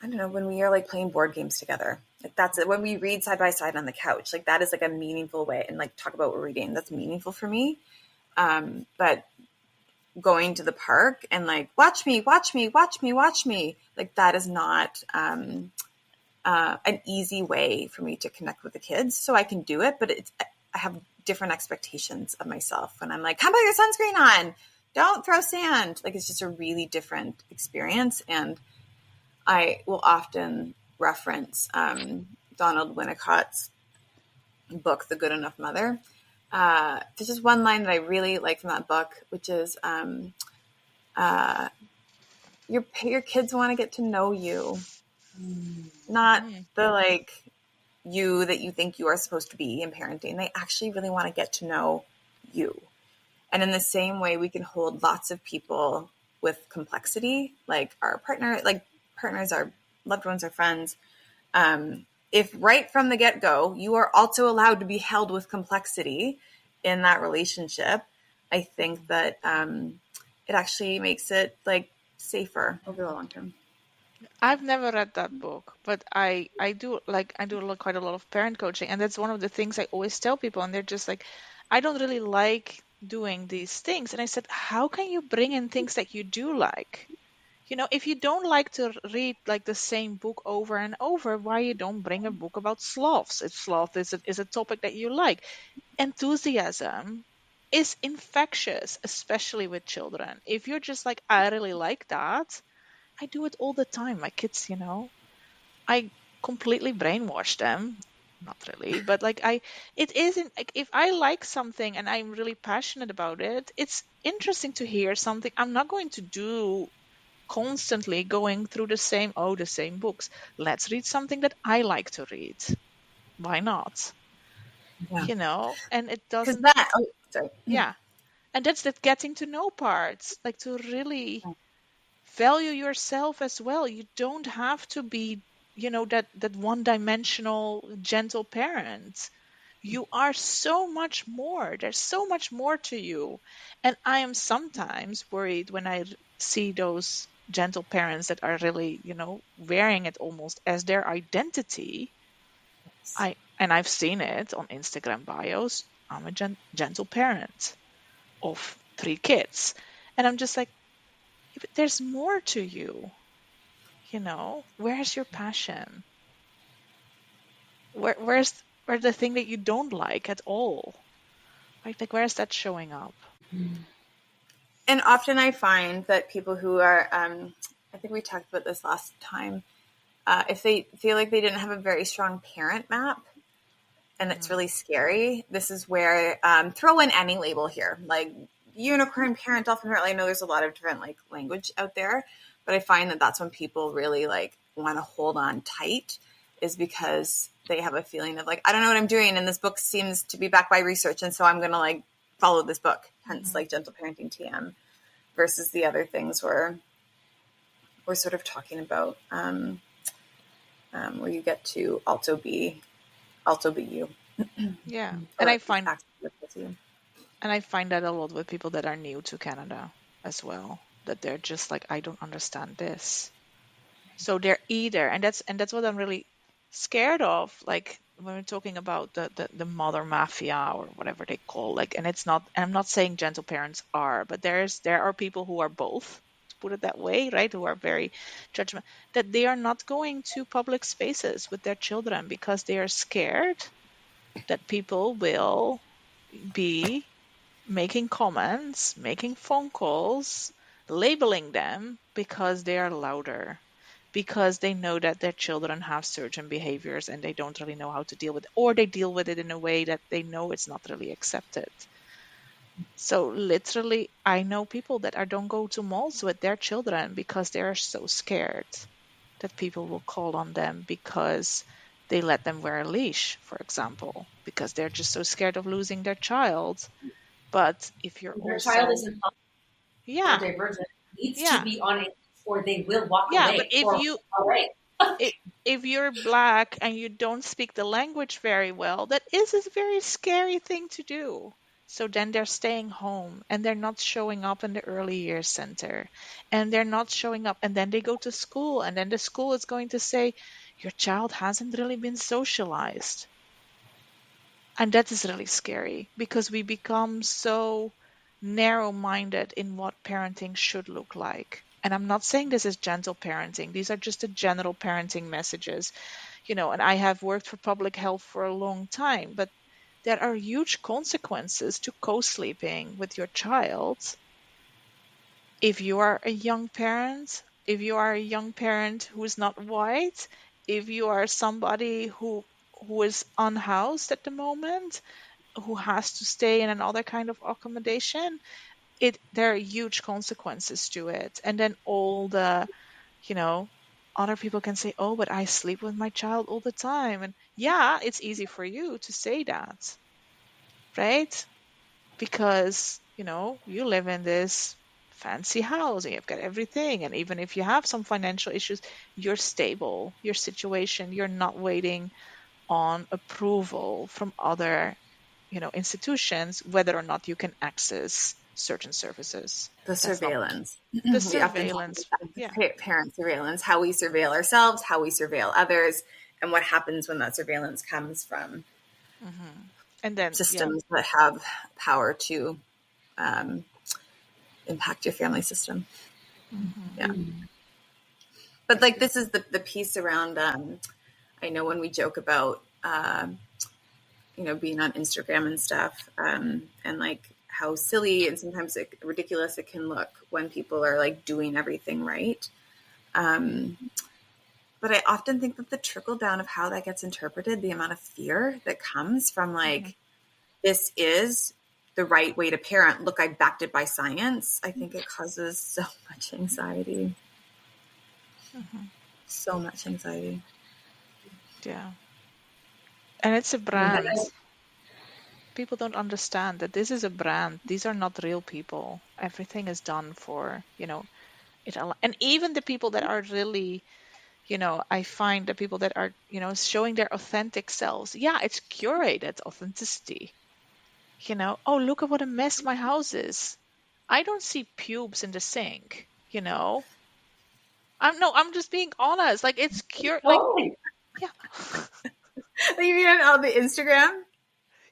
don't know, when we are like playing board games together. Like that's it. When we read side by side on the couch, like that is like a meaningful way, and like talk about what we're reading. That's meaningful for me. But going to the park and like, watch me, like that is not an easy way for me to connect with the kids. So I can do it, but I have different expectations of myself when I'm like, come put your sunscreen on, don't throw sand. Like it's just a really different experience. And I will often reference Donald Winnicott's book, The Good Enough Mother. There's just one line that I really like from that book, which is your kids want to get to know you, not the like you that you think you are supposed to be in parenting. They actually really want to get to know you. And in the same way, we can hold lots of people with complexity, like our partner, like partners, our loved ones, our friends. If right from the get-go, you are also allowed to be held with complexity in that relationship, I think that it actually makes it like safer over the long term. I've never read that book, but I do quite a lot of parent coaching, and that's one of the things I always tell people, and they're just like, I don't really like doing these things. And I said, how can you bring in things that you do like? If you don't like to read like the same book over and over, why you don't bring a book about sloths? If sloth is a topic that you like. Enthusiasm is infectious, especially with children. If you're just like, I really like that, I do it all the time. My kids, I completely brainwash them. Not really, but like it isn't like if I like something and I'm really passionate about it, it's interesting to hear something. I'm not going to do constantly going through the same books. Let's read something that I like to read. Why not? And it Because doesn't, sorry. yeah. And that's that getting to know parts, like to really value yourself as well. You don't have to be, that one-dimensional gentle parent. You are so much more. There's so much more to you. And I am sometimes worried when I see those gentle parents that are really, wearing it almost as their identity. I've seen it on Instagram bios. I'm a gentle parent of 3 kids. And I'm just like, "Yeah, but there's more to you. Where's your passion? Where's the thing that you don't like at all? Right? Like, where's that showing up?" And often I find that people who are, I think we talked about this last time, if they feel like they didn't have a very strong parent map, and it's really scary, this is where, throw in any label here, like unicorn parent, dolphin parent. I know there's a lot of different like language out there, but I find that that's when people really like want to hold on tight, is because they have a feeling of like, I don't know what I'm doing, and this book seems to be backed by research, and so I'm going to like follow this book, hence like Gentle Parenting TM, versus the other things where we're sort of talking about where you get to also be you. Yeah. Or And I at least find act with you. and I find that a lot with people that are new to Canada as well, that they're just like, I don't understand this. So they're either, and that's what I'm really scared of, like when we're talking about the mother mafia or whatever they call, like, and it's not, and I'm not saying gentle parents are, but there are people who are both, to put it that way, right? Who are very judgment, that they are not going to public spaces with their children because they are scared that people will be making comments, making phone calls, labeling them because they are louder, because they know that their children have certain behaviors and they don't really know how to deal with it, or they deal with it in a way that they know it's not really accepted. So literally, I know people that don't go to malls with their children because they are so scared that people will call on them because they let them wear a leash, for example, because they're just so scared of losing their child. But if you're Their child also, isn't yeah, neurodivergent, needs to yeah, be on a, or they will walk yeah, but away or away. if you're black and you don't speak the language very well, that is a very scary thing to do. So then they're staying home and they're not showing up in the early years center, and they're not showing up, and then they go to school, and then the school is going to say, your child hasn't really been socialized. And that is really scary because we become so narrow-minded in what parenting should look like. And I'm not saying this is gentle parenting. These are just the general parenting messages, and I have worked for public health for a long time, but there are huge consequences to co-sleeping with your child if you are a young parent, who is not white, if you are somebody who is unhoused at the moment, who has to stay in another kind of accommodation, there are huge consequences to it. And then all the, you know, other people can say, oh, but I sleep with my child all the time. And yeah, it's easy for you to say that, right? Because, you live in this fancy house and you've got everything. And even if you have some financial issues, you're stable, your situation, you're not waiting on approval from other institutions, whether or not you can access certain services. The That's not surveillance. the We often talk surveillance. Yeah. about parent surveillance, how we surveil ourselves, how we surveil others, and what happens when that surveillance comes from And then, systems that have power to impact your family system. Yeah. But like, this is the piece around, I know when we joke about, being on Instagram and stuff, and like how silly and sometimes ridiculous it can look when people are like doing everything right. But I often think that the trickle down of how that gets interpreted, the amount of fear that comes from like, this is the right way to parent. Look, I backed it by science. I think it causes so much anxiety. So much anxiety. yeah. And it's a brand. People don't understand that this is a brand. These are not real people. Everything is done for, it. And even the people that are really, I find the people that are, showing their authentic selves. Yeah, it's curated authenticity. Oh, look at what a mess my house is. I don't see pubes in the sink, I'm just being honest. Like, it's like, yeah. You mean on the Instagram?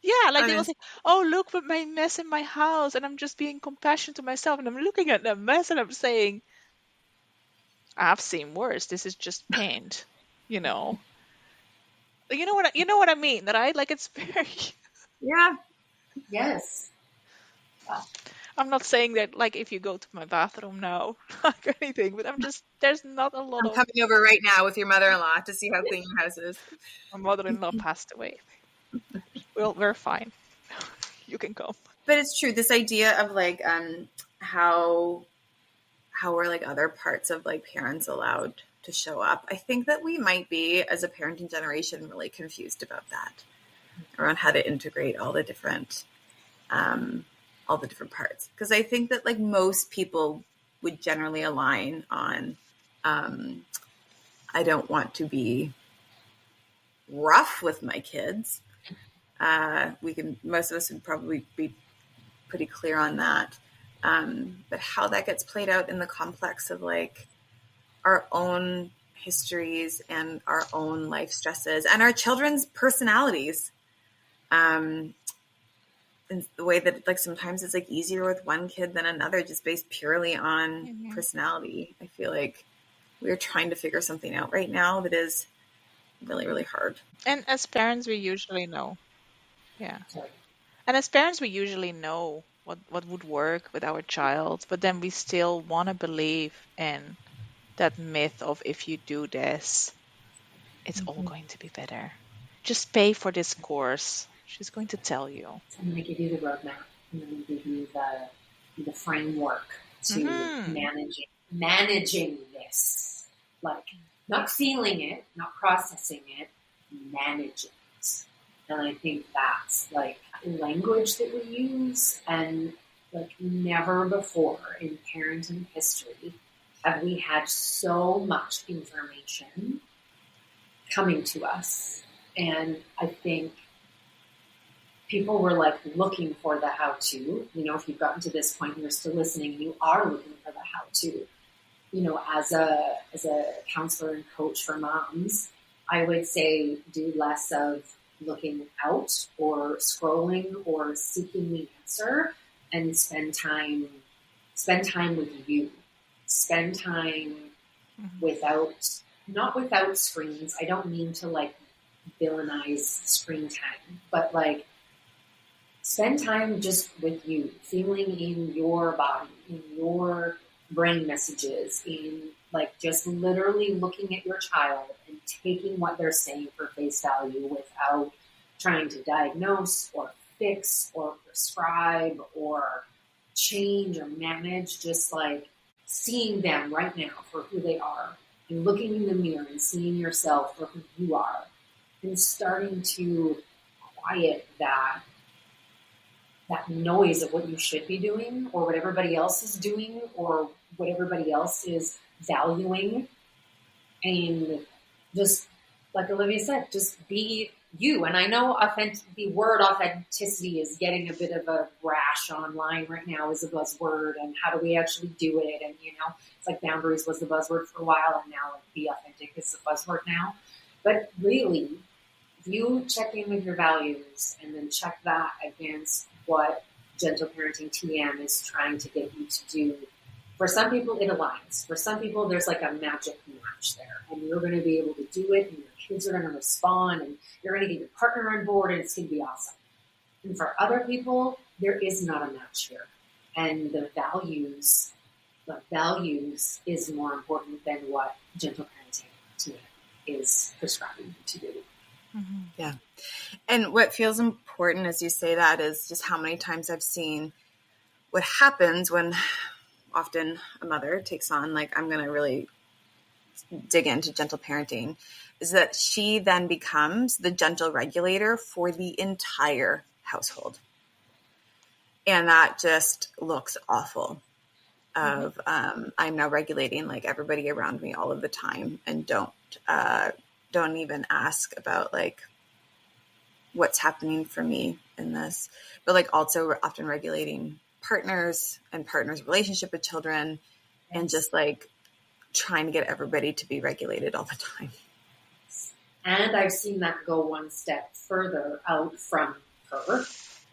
Yeah, like they will say, oh, look at my mess in my house, and I'm just being compassionate to myself, and I'm looking at the mess and I'm saying, I've seen worse. This is just paint, you know. You know what I mean, right? Like, it's very. Yeah. Yes. I'm not saying that, like, if you go to my bathroom now, like anything, but there's not a lot I'm of. coming over right now with your mother-in-law to see how clean your house is. My mother-in-law passed away. Well, we're fine. You can come. But it's true. This idea of like how are like other parts of like parents allowed to show up. I think that we might be, as a parenting generation, really confused about that, around how to integrate all the different all the different parts. Because I think that like most people would generally align on, I don't want to be rough with my kids. Most of us would probably be pretty clear on that. But how that gets played out in the complex of like our own histories and our own life stresses and our children's personalities. And the way that like sometimes it's like easier with one kid than another, just based purely on personality. I feel like we're trying to figure something out right now that is really, really hard. And as parents, we usually know. Yeah. And as parents, we usually know what would work with our child, but then we still want to believe in that myth of if you do this, it's all going to be better. Just pay for this course. She's going to tell you. I'm going to give you the roadmap. I'm going to give you the framework to managing this. Like, not feeling it, not processing it, managing it. And I think that's like language that we use, and like never before in parenting history have we had so much information coming to us. And I think people were like looking for the how-to. You know, if you've gotten to this point and you're still listening, you are looking for the how-to. You know, as a counselor and coach for moms, I would say do less of looking out or scrolling or seeking the answer, and spend time with you. Spend time not without screens. I don't mean to like villainize screen time, but like spend time just with you, feeling in your body, in your brain messages, in like just literally looking at your child and taking what they're saying for face value without trying to diagnose or fix or prescribe or change or manage, just like seeing them right now for who they are and looking in the mirror and seeing yourself for who you are and starting to quiet that noise of what you should be doing or what everybody else is doing or what everybody else is valuing. And just like Olivia said, just be you. And I know the word authenticity is getting a bit of a rash online right now as a buzzword, and how do we actually do it? And, you know, it's like boundaries was the buzzword for a while, and now like be authentic is the buzzword now. But really, you check in with your values and then check that against what Gentle Parenting TM is trying to get you to do. For some people, it aligns. For some people, there's like a magic match there, and you're going to be able to do it, and your kids are going to respond, and you're going to get your partner on board, and it's going to be awesome. And for other people, there is not a match here, and the values is more important than what Gentle Parenting TM is prescribing you to do. Mm-hmm. Yeah. And what feels important as you say that is just how many times I've seen what happens when often a mother takes on, like, I'm going to really dig into gentle parenting, is that she then becomes the gentle regulator for the entire household. And that just looks awful. Of I'm now regulating like everybody around me all of the time, and don't even ask about like what's happening for me in this, but like also we're often regulating partners and partners' relationship with children, and just like trying to get everybody to be regulated all the time. And I've seen that go one step further out from her,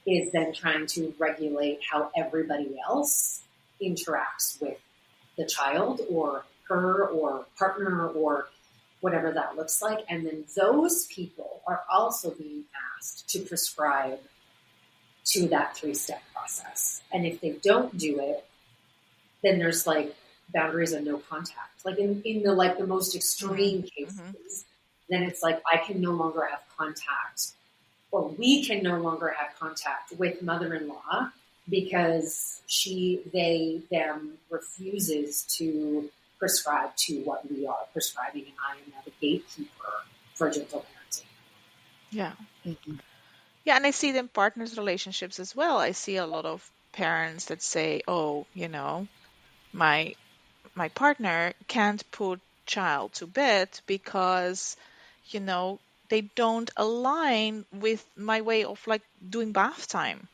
is then trying to regulate how everybody else interacts with the child or her or partner or whatever that looks like. And then those people are also being asked to prescribe to that 3-step process. And if they don't do it, then there's like boundaries and no contact. Like in the most extreme cases, then it's like I can no longer have contact, or we can no longer have contact with mother-in-law because them refuses to prescribe to what we are prescribing, and I am now the gatekeeper for gentle parenting. Yeah. Mm-hmm. Yeah, and I see it in partners' relationships as well. I see a lot of parents that say, oh, my partner can't put child to bed because, they don't align with my way of like doing bath time.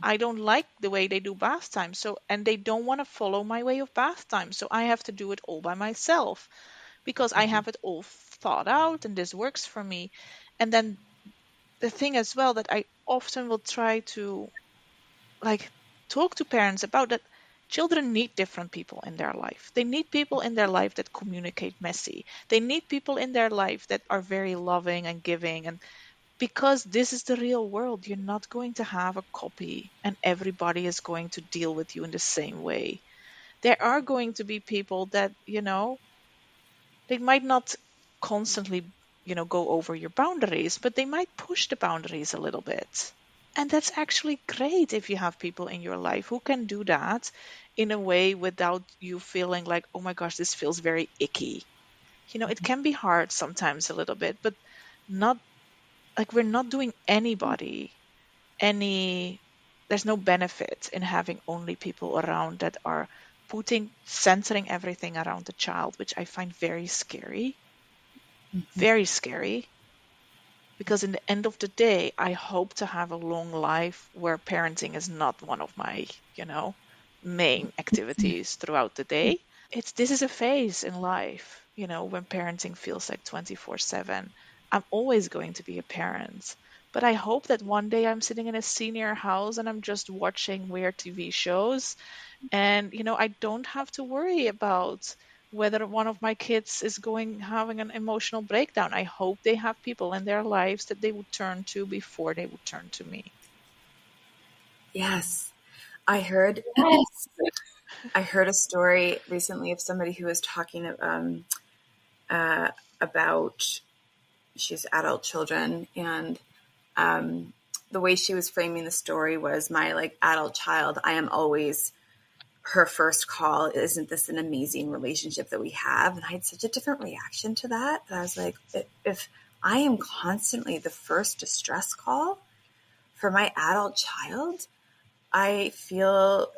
I don't like the way they do bath time. So, and they don't want to follow my way of bath time. So I have to do it all by myself because I have it all thought out and this works for me. And then the thing as well that I often will try to like talk to parents about that children need different people in their life. They need people in their life that communicate messy. They need people in their life that are very loving and giving, and because this is the real world, you're not going to have a copy and everybody is going to deal with you in the same way. There are going to be people that, they might not constantly, go over your boundaries, but they might push the boundaries a little bit. And that's actually great if you have people in your life who can do that in a way without you feeling like, oh my gosh, this feels very icky. It can be hard sometimes a little bit, but not like we're not doing anybody there's no benefit in having only people around that are centering everything around the child, which I find very scary. Very scary. Because in the end of the day, I hope to have a long life where parenting is not one of my, main activities throughout the day. This is a phase in life, when parenting feels like 24/7. I'm always going to be a parent. But I hope that one day I'm sitting in a senior house and I'm just watching weird TV shows. And, I don't have to worry about whether one of my kids is having an emotional breakdown. I hope they have people in their lives that they would turn to before they would turn to me. Yes. I heard a story recently of somebody who was talking about she's adult children, and the way she was framing the story was, my like adult child, I am always her first call. Isn't this an amazing relationship that we have? And I had such a different reaction to that. I was like, if I am constantly the first distress call for my adult child, I feel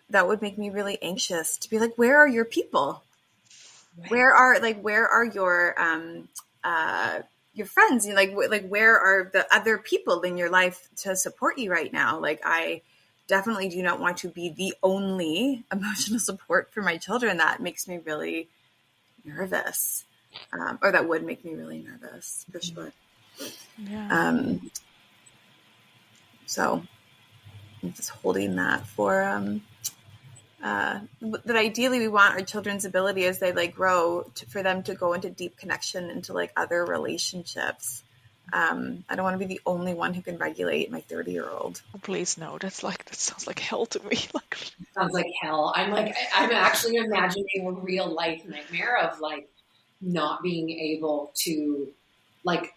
that would make me really anxious to be like, where are your people? Right. Where are your friends? And like where are the other people in your life to support you right now? Like, I definitely do not want to be the only emotional support for my children. That makes me really nervous, or that would make me really nervous for sure. Yeah. So I'm just holding that for that ideally we want our children's ability as they like grow for them to go into deep connection into like other relationships. I don't want to be the only one who can regulate my 30-year-old. Oh, please no. That sounds like hell to me. Sounds like hell. I'm actually imagining a real life nightmare of like not being able to like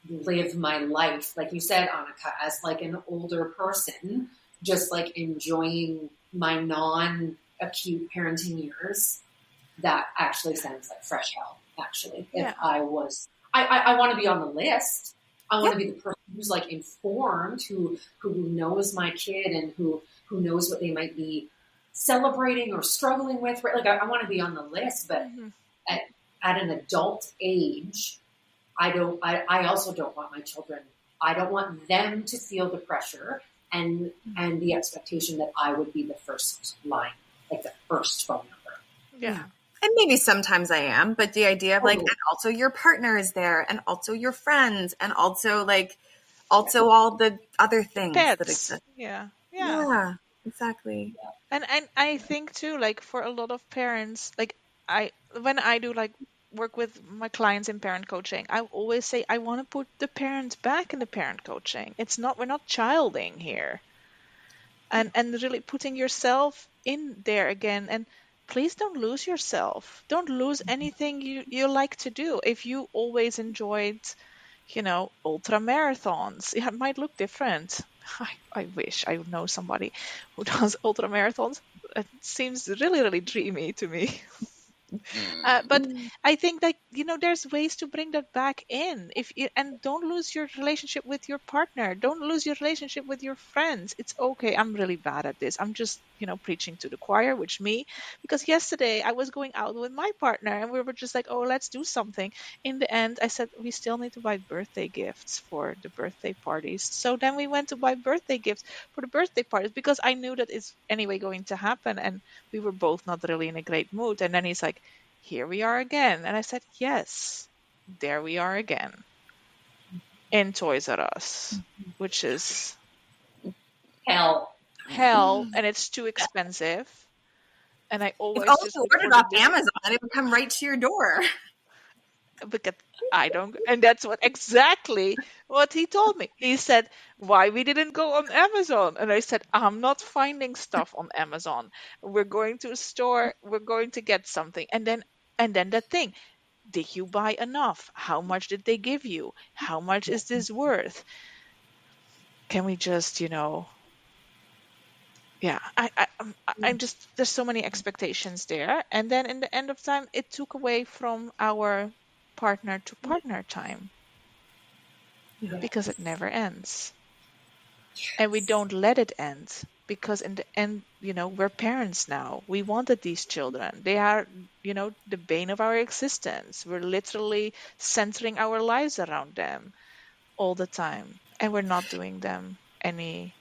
live my life, like you said, Annika, as like an older person, just like enjoying my non-acute parenting years. That actually sounds like fresh hell, actually. If I want to be on the list. I want to be the person who's like informed, who knows my kid and who knows what they might be celebrating or struggling with. Right? Like I want to be on the list, but at an adult age, I also don't want my children. I don't want them to feel the pressure and the expectation that I would be the first line, like the first phone number. Yeah. And maybe sometimes I am, but the idea of like, and also your partner is there, and also your friends, and also all the other things Pets. that exist. Yeah, exactly. And I think too, like for a lot of parents, like when I do like work with my clients in parent coaching, I always say I want to put the parents back in the parent coaching. We're not childing here. And really putting yourself in there again, and please don't lose yourself. Don't lose anything you like to do. If you always enjoyed, ultra marathons, it might look different. I wish I would know somebody who does ultra marathons. It seems really, really dreamy to me. But I think that there's ways to bring that back in. And don't lose your relationship with your partner. Don't lose your relationship with your friends. It's okay. I'm really bad at this. I'm just, preaching to the choir, which me, because yesterday I was going out with my partner and we were just like, oh, let's do something. In the end, I said, we still need to buy birthday gifts for the birthday parties. So then we went to buy birthday gifts for the birthday parties because I knew that it's anyway going to happen. And we were both not really in a great mood. And then he's like, here we are again. And I said, yes, there we are again in Toys R Us, which is Hell. and it's too expensive. And I If always only just you look ordered for off Amazon, it would come right to your door. because I don't, and that's exactly what he told me. He said, why we didn't go on Amazon? And I said, I'm not finding stuff on Amazon. We're going to a store, we're going to get something. And then that thing, did you buy enough? How much did they give you? How much is this worth? Can we just, yeah, I'm just, there's so many expectations there. And then in the end of time, it took away from our partner to partner time because it never ends. And we don't let it end because in the end, we're parents now. We wanted these children. They are, the bane of our existence. We're literally centering our lives around them all the time. And we're not doing them any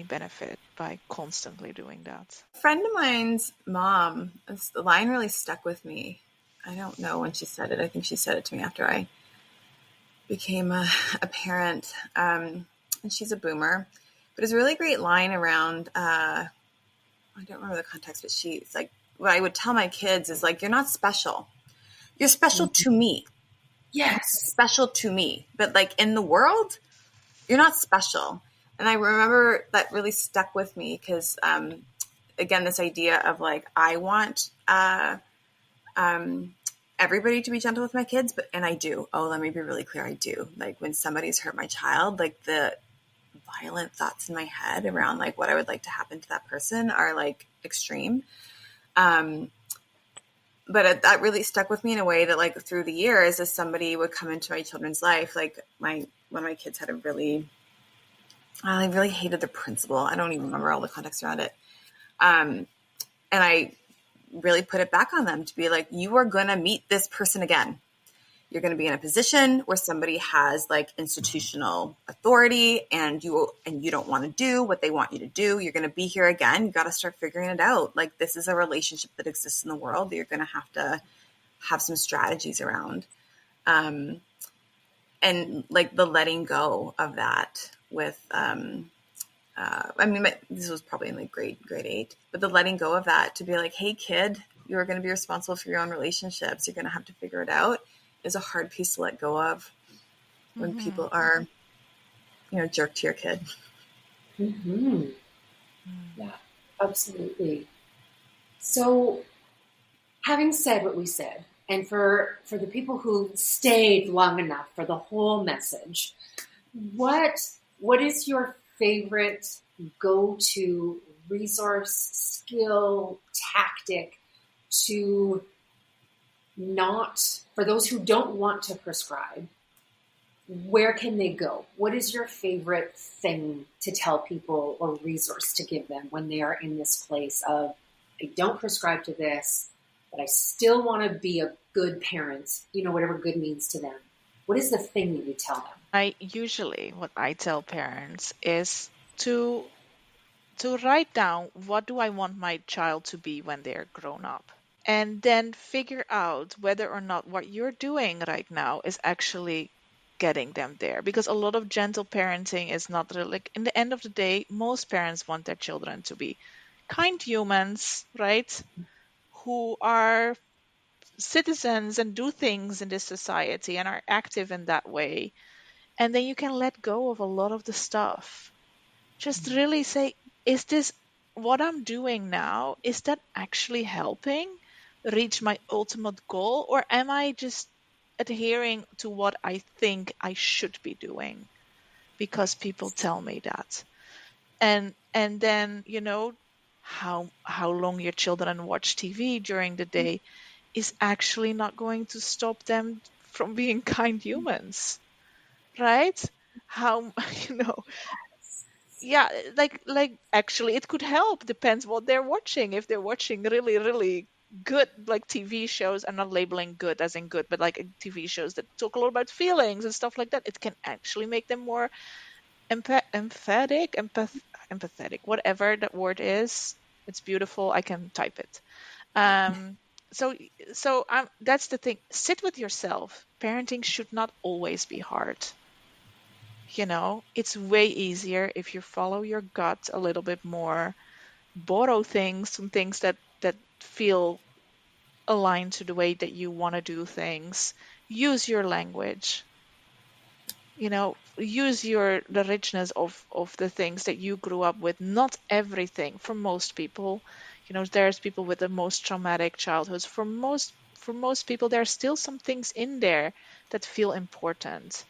benefit by constantly doing that. A friend of mine's mom, the line really stuck with me. I don't know when she said it. I think she said it to me after I became a parent. And she's a boomer. But it's a really great line around, I don't remember the context, but it's like, what I would tell my kids is like, you're not special. You're special to me. Yes. Special to me. But like in the world, you're not special. And I remember that really stuck with me because, again, this idea of like, I want everybody to be gentle with my kids, and I do. Oh, let me be really clear. I do. Like when somebody's hurt my child, like the violent thoughts in my head around like what I would like to happen to that person are like extreme. But that really stuck with me in a way that like through the years, as somebody would come into my children's life, like one of my kids had I really hated the principal. I don't even remember all the context around it. And I really put it back on them to be like, you are going to meet this person again. You're going to be in a position where somebody has like institutional authority and you don't want to do what they want you to do. You're going to be here again. You got to start figuring it out. Like this is a relationship that exists in the world that you're going to have some strategies around. And like the letting go of that with, this was probably in like grade 8, but the letting go of that to be like, hey kid, you're going to be responsible for your own relationships. You're going to have to figure it out is a hard piece to let go of when people are, jerk to your kid. Mm-hmm. Yeah, absolutely. So having said what we said, and for the people who stayed long enough for the whole message, what is your favorite go-to resource, skill, tactic to not, for those who don't want to prescribe, where can they go? What is your favorite thing to tell people or resource to give them when they are in this place of, I don't prescribe to this, but I still want to be a good parent, whatever good means to them? What is the thing that you tell them? What I tell parents is to write down, what do I want my child to be when they're grown up? And then figure out whether or not what you're doing right now is actually getting them there. Because a lot of gentle parenting is not really, like, in the end of the day, most parents want their children to be kind humans, right? Who are citizens and do things in this society and are active in that way. And then you can let go of a lot of the stuff. Just really say, is this what I'm doing now? Is that actually helping reach my ultimate goal? Or am I just adhering to what I think I should be doing because people tell me that? And then, how long your children watch TV during the day. is actually not going to stop them from being kind humans, right? How, you know, yeah, like actually it could help. Depends what they're watching. If they're watching really, really good like TV shows, I'm not labeling good as in good, but like TV shows that talk a lot about feelings and stuff like that, it can actually make them more empathetic, whatever that word is. It's beautiful. I can type it. Um, so that's the thing. Sit with yourself. Parenting should not always be hard. It's way easier if you follow your gut a little bit more, borrow things from things that feel aligned to the way that you want to do things. Use your language. Use the richness of the things that you grew up with. Not everything. For most people, there's people with the most traumatic childhoods. For most people, there are still some things in there that feel important.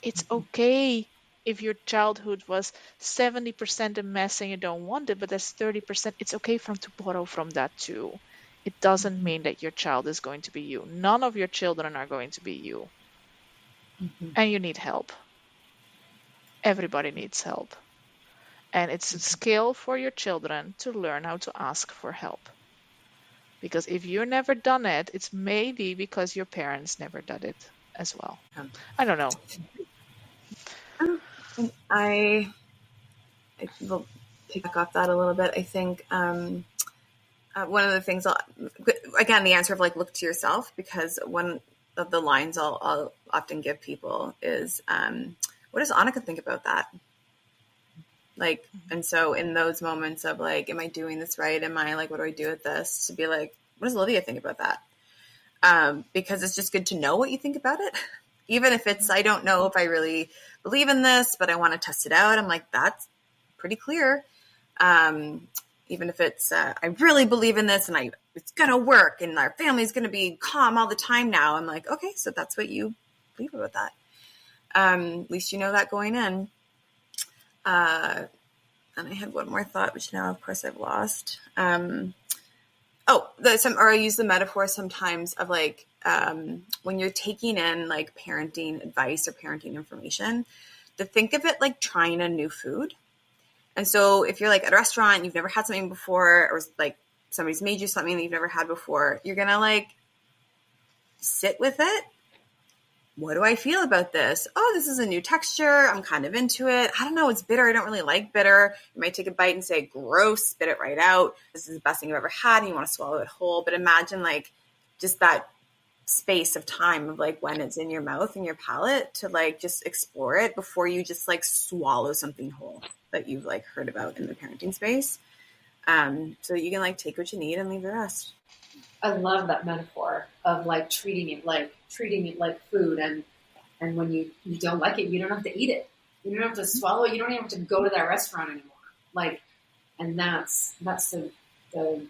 It's okay if your childhood was 70% a mess and you don't want it, but there's 30%. It's okay to borrow from that too. It doesn't mean that your child is going to be you. None of your children are going to be you. And you need help. Everybody needs help. And it's a skill for your children to learn how to ask for help. Because if you've never done it, it's maybe because your parents never did it as well. I don't know. I will pick off that a little bit. I think one of the things, again, the answer of like look to yourself, because one of the lines I'll often give people is, what does Annika think about that? Like, and so in those moments of like, am I doing this right? Am I like, what do I do with this? To be like, what does Olivia think about that? Because it's just good to know what you think about it. Even if it's, I don't know if I really believe in this, but I want to test it out. I'm like, that's pretty clear. Even if it's, I really believe in this and it's going to work and our family's going to be calm all the time now. I'm like, okay, so that's what you believe about that. At least you know that going in. And I had one more thought, which now, of course, I've lost. I use the metaphor sometimes of like, when you're taking in like parenting advice or parenting information, to think of it like trying a new food. And so if you're like at a restaurant, you've never had something before, or like somebody's made you something that you've never had before, you're going to like sit with it. What do I feel about this? Oh, this is a new texture. I'm kind of into it. I don't know. It's bitter. I don't really like bitter. You might take a bite and say, gross, spit it right out. This is the best thing you've ever had. And you want to swallow it whole. But imagine like just that space of time of like when it's in your mouth and your palate to like just explore it before you just like swallow something whole that you've like heard about in the parenting space. So that you can like take what you need and leave the rest. I love that metaphor of like treating it like food, and when you don't like it, you don't have to eat it. You don't have to swallow it. You don't even have to go to that restaurant anymore. Like, and that's the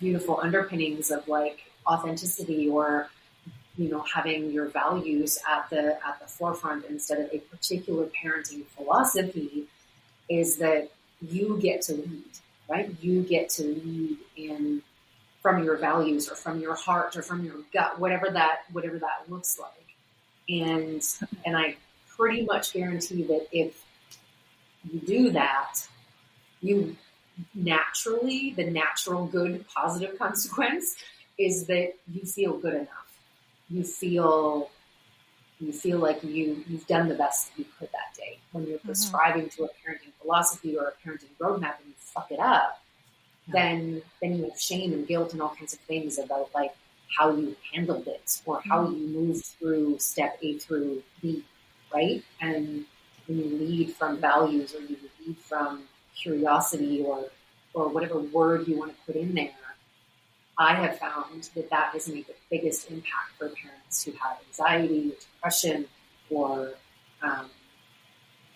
beautiful underpinnings of like authenticity, or having your values at the forefront instead of a particular parenting philosophy, is that you get to lead, right? You get to lead in from your values or from your heart or from your gut, whatever that looks like. And I pretty much guarantee that if you do that, you naturally, the natural good positive consequence is that you feel good enough. You feel like you've done the best that you could that day. When you're prescribing to a parenting philosophy or a parenting roadmap and you fuck it up, then you have shame and guilt and all kinds of things about like how you handled it or how you moved through step A through B, right? And when you lead from values, or you lead from curiosity, or whatever word you want to put in there, I have found that has made the biggest impact for parents who have anxiety or depression, or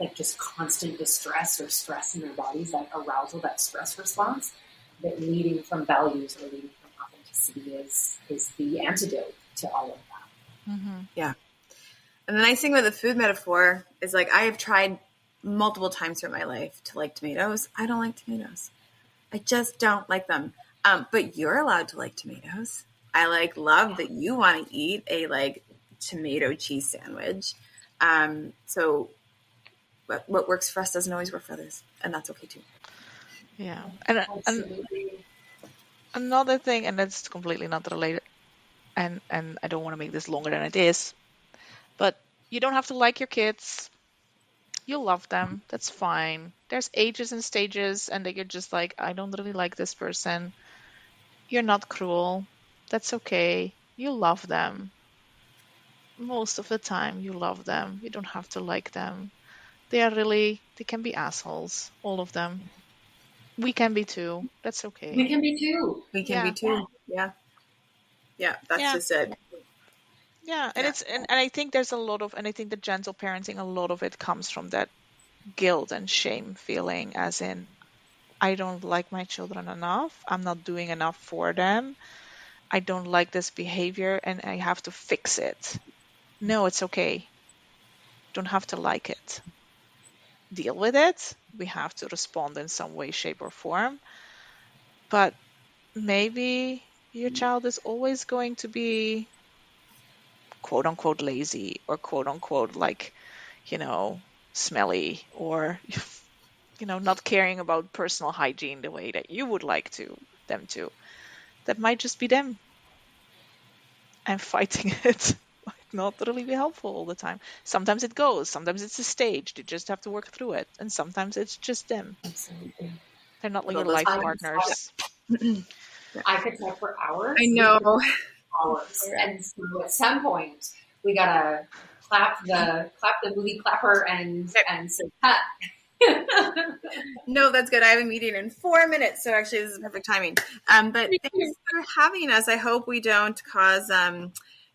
like just constant distress or stress in their bodies, that arousal, that stress response. That leading from values or leading from authenticity is the antidote to all of that. Mm-hmm. Yeah. And the nice thing about the food metaphor is like, I have tried multiple times throughout my life to like tomatoes. I don't like tomatoes. I just don't like them. But you're allowed to like tomatoes. I like love that you want to eat a like tomato cheese sandwich. So what works for us doesn't always work for others, and that's okay too. Yeah. And Absolutely. another thing, and that's completely not related, and I don't want to make this longer than it is, but you don't have to like your kids. You love them. That's fine. There's ages and stages, and that you're just like, I don't really like this person. You're not cruel. That's okay. You love them. Most of the time, you love them. You don't have to like them. They can be assholes, all of them. We can be too. That's okay. We can be too. We can be too. Yeah. Yeah, that's just it. Yeah, and and I think there's a lot of, and I think the gentle parenting, a lot of it comes from that guilt and shame feeling, as in, I don't like my children enough. I'm not doing enough for them. I don't like this behavior and I have to fix it. No, it's okay. Don't have to like it. Deal with it. We have to respond in some way, shape, or form. But maybe your child is always going to be quote unquote lazy or quote unquote like, smelly or, not caring about personal hygiene the way that you would like them to. That might just be them. And fighting it might not really be helpful all the time. Sometimes it goes. Sometimes it's a stage. You just have to work through it. And sometimes it's just them. Absolutely. They're not your life partners. I could talk for hours. I know. Hours. And so at some point, we gotta clap the movie clapper and say cut. No, that's good. I have a meeting in 4 minutes, so actually this is perfect timing. But thanks for having us. I hope we don't cause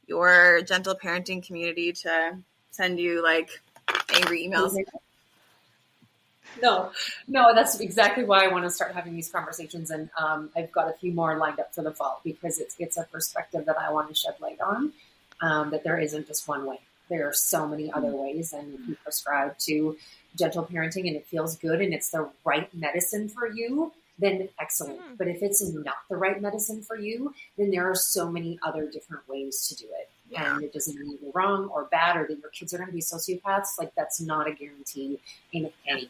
your gentle parenting community to send you like angry emails. No, that's exactly why I want to start having these conversations, and I've got a few more lined up for the fall because it's a perspective that I want to shed light on, that there isn't just one way. There are so many other ways, and if you prescribe to gentle parenting and it feels good and it's the right medicine for you, then excellent. But if it's not the right medicine for you, then there are so many other different ways to do it. Yeah. And it doesn't mean you're wrong or bad or that your kids are going to be sociopaths. Like, that's not a guarantee in any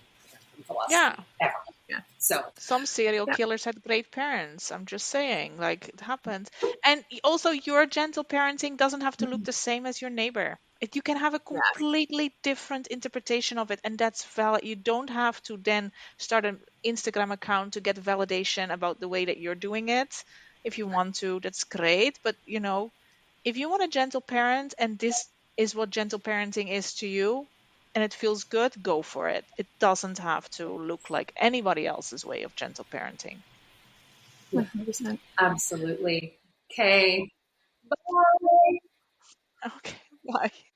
philosophy ever. Yeah. So some serial killers had great parents. I'm just saying, like, it happens. And also, your gentle parenting doesn't have to look the same as your neighbor. You can have a completely different interpretation of it, and that's valid. You don't have to then start an Instagram account to get validation about the way that you're doing it. If you want to, that's great. But, if you want a gentle parent and this is what gentle parenting is to you, and it feels good, go for it. It doesn't have to look like anybody else's way of gentle parenting. 100%. Absolutely. Okay. Bye. Okay, bye.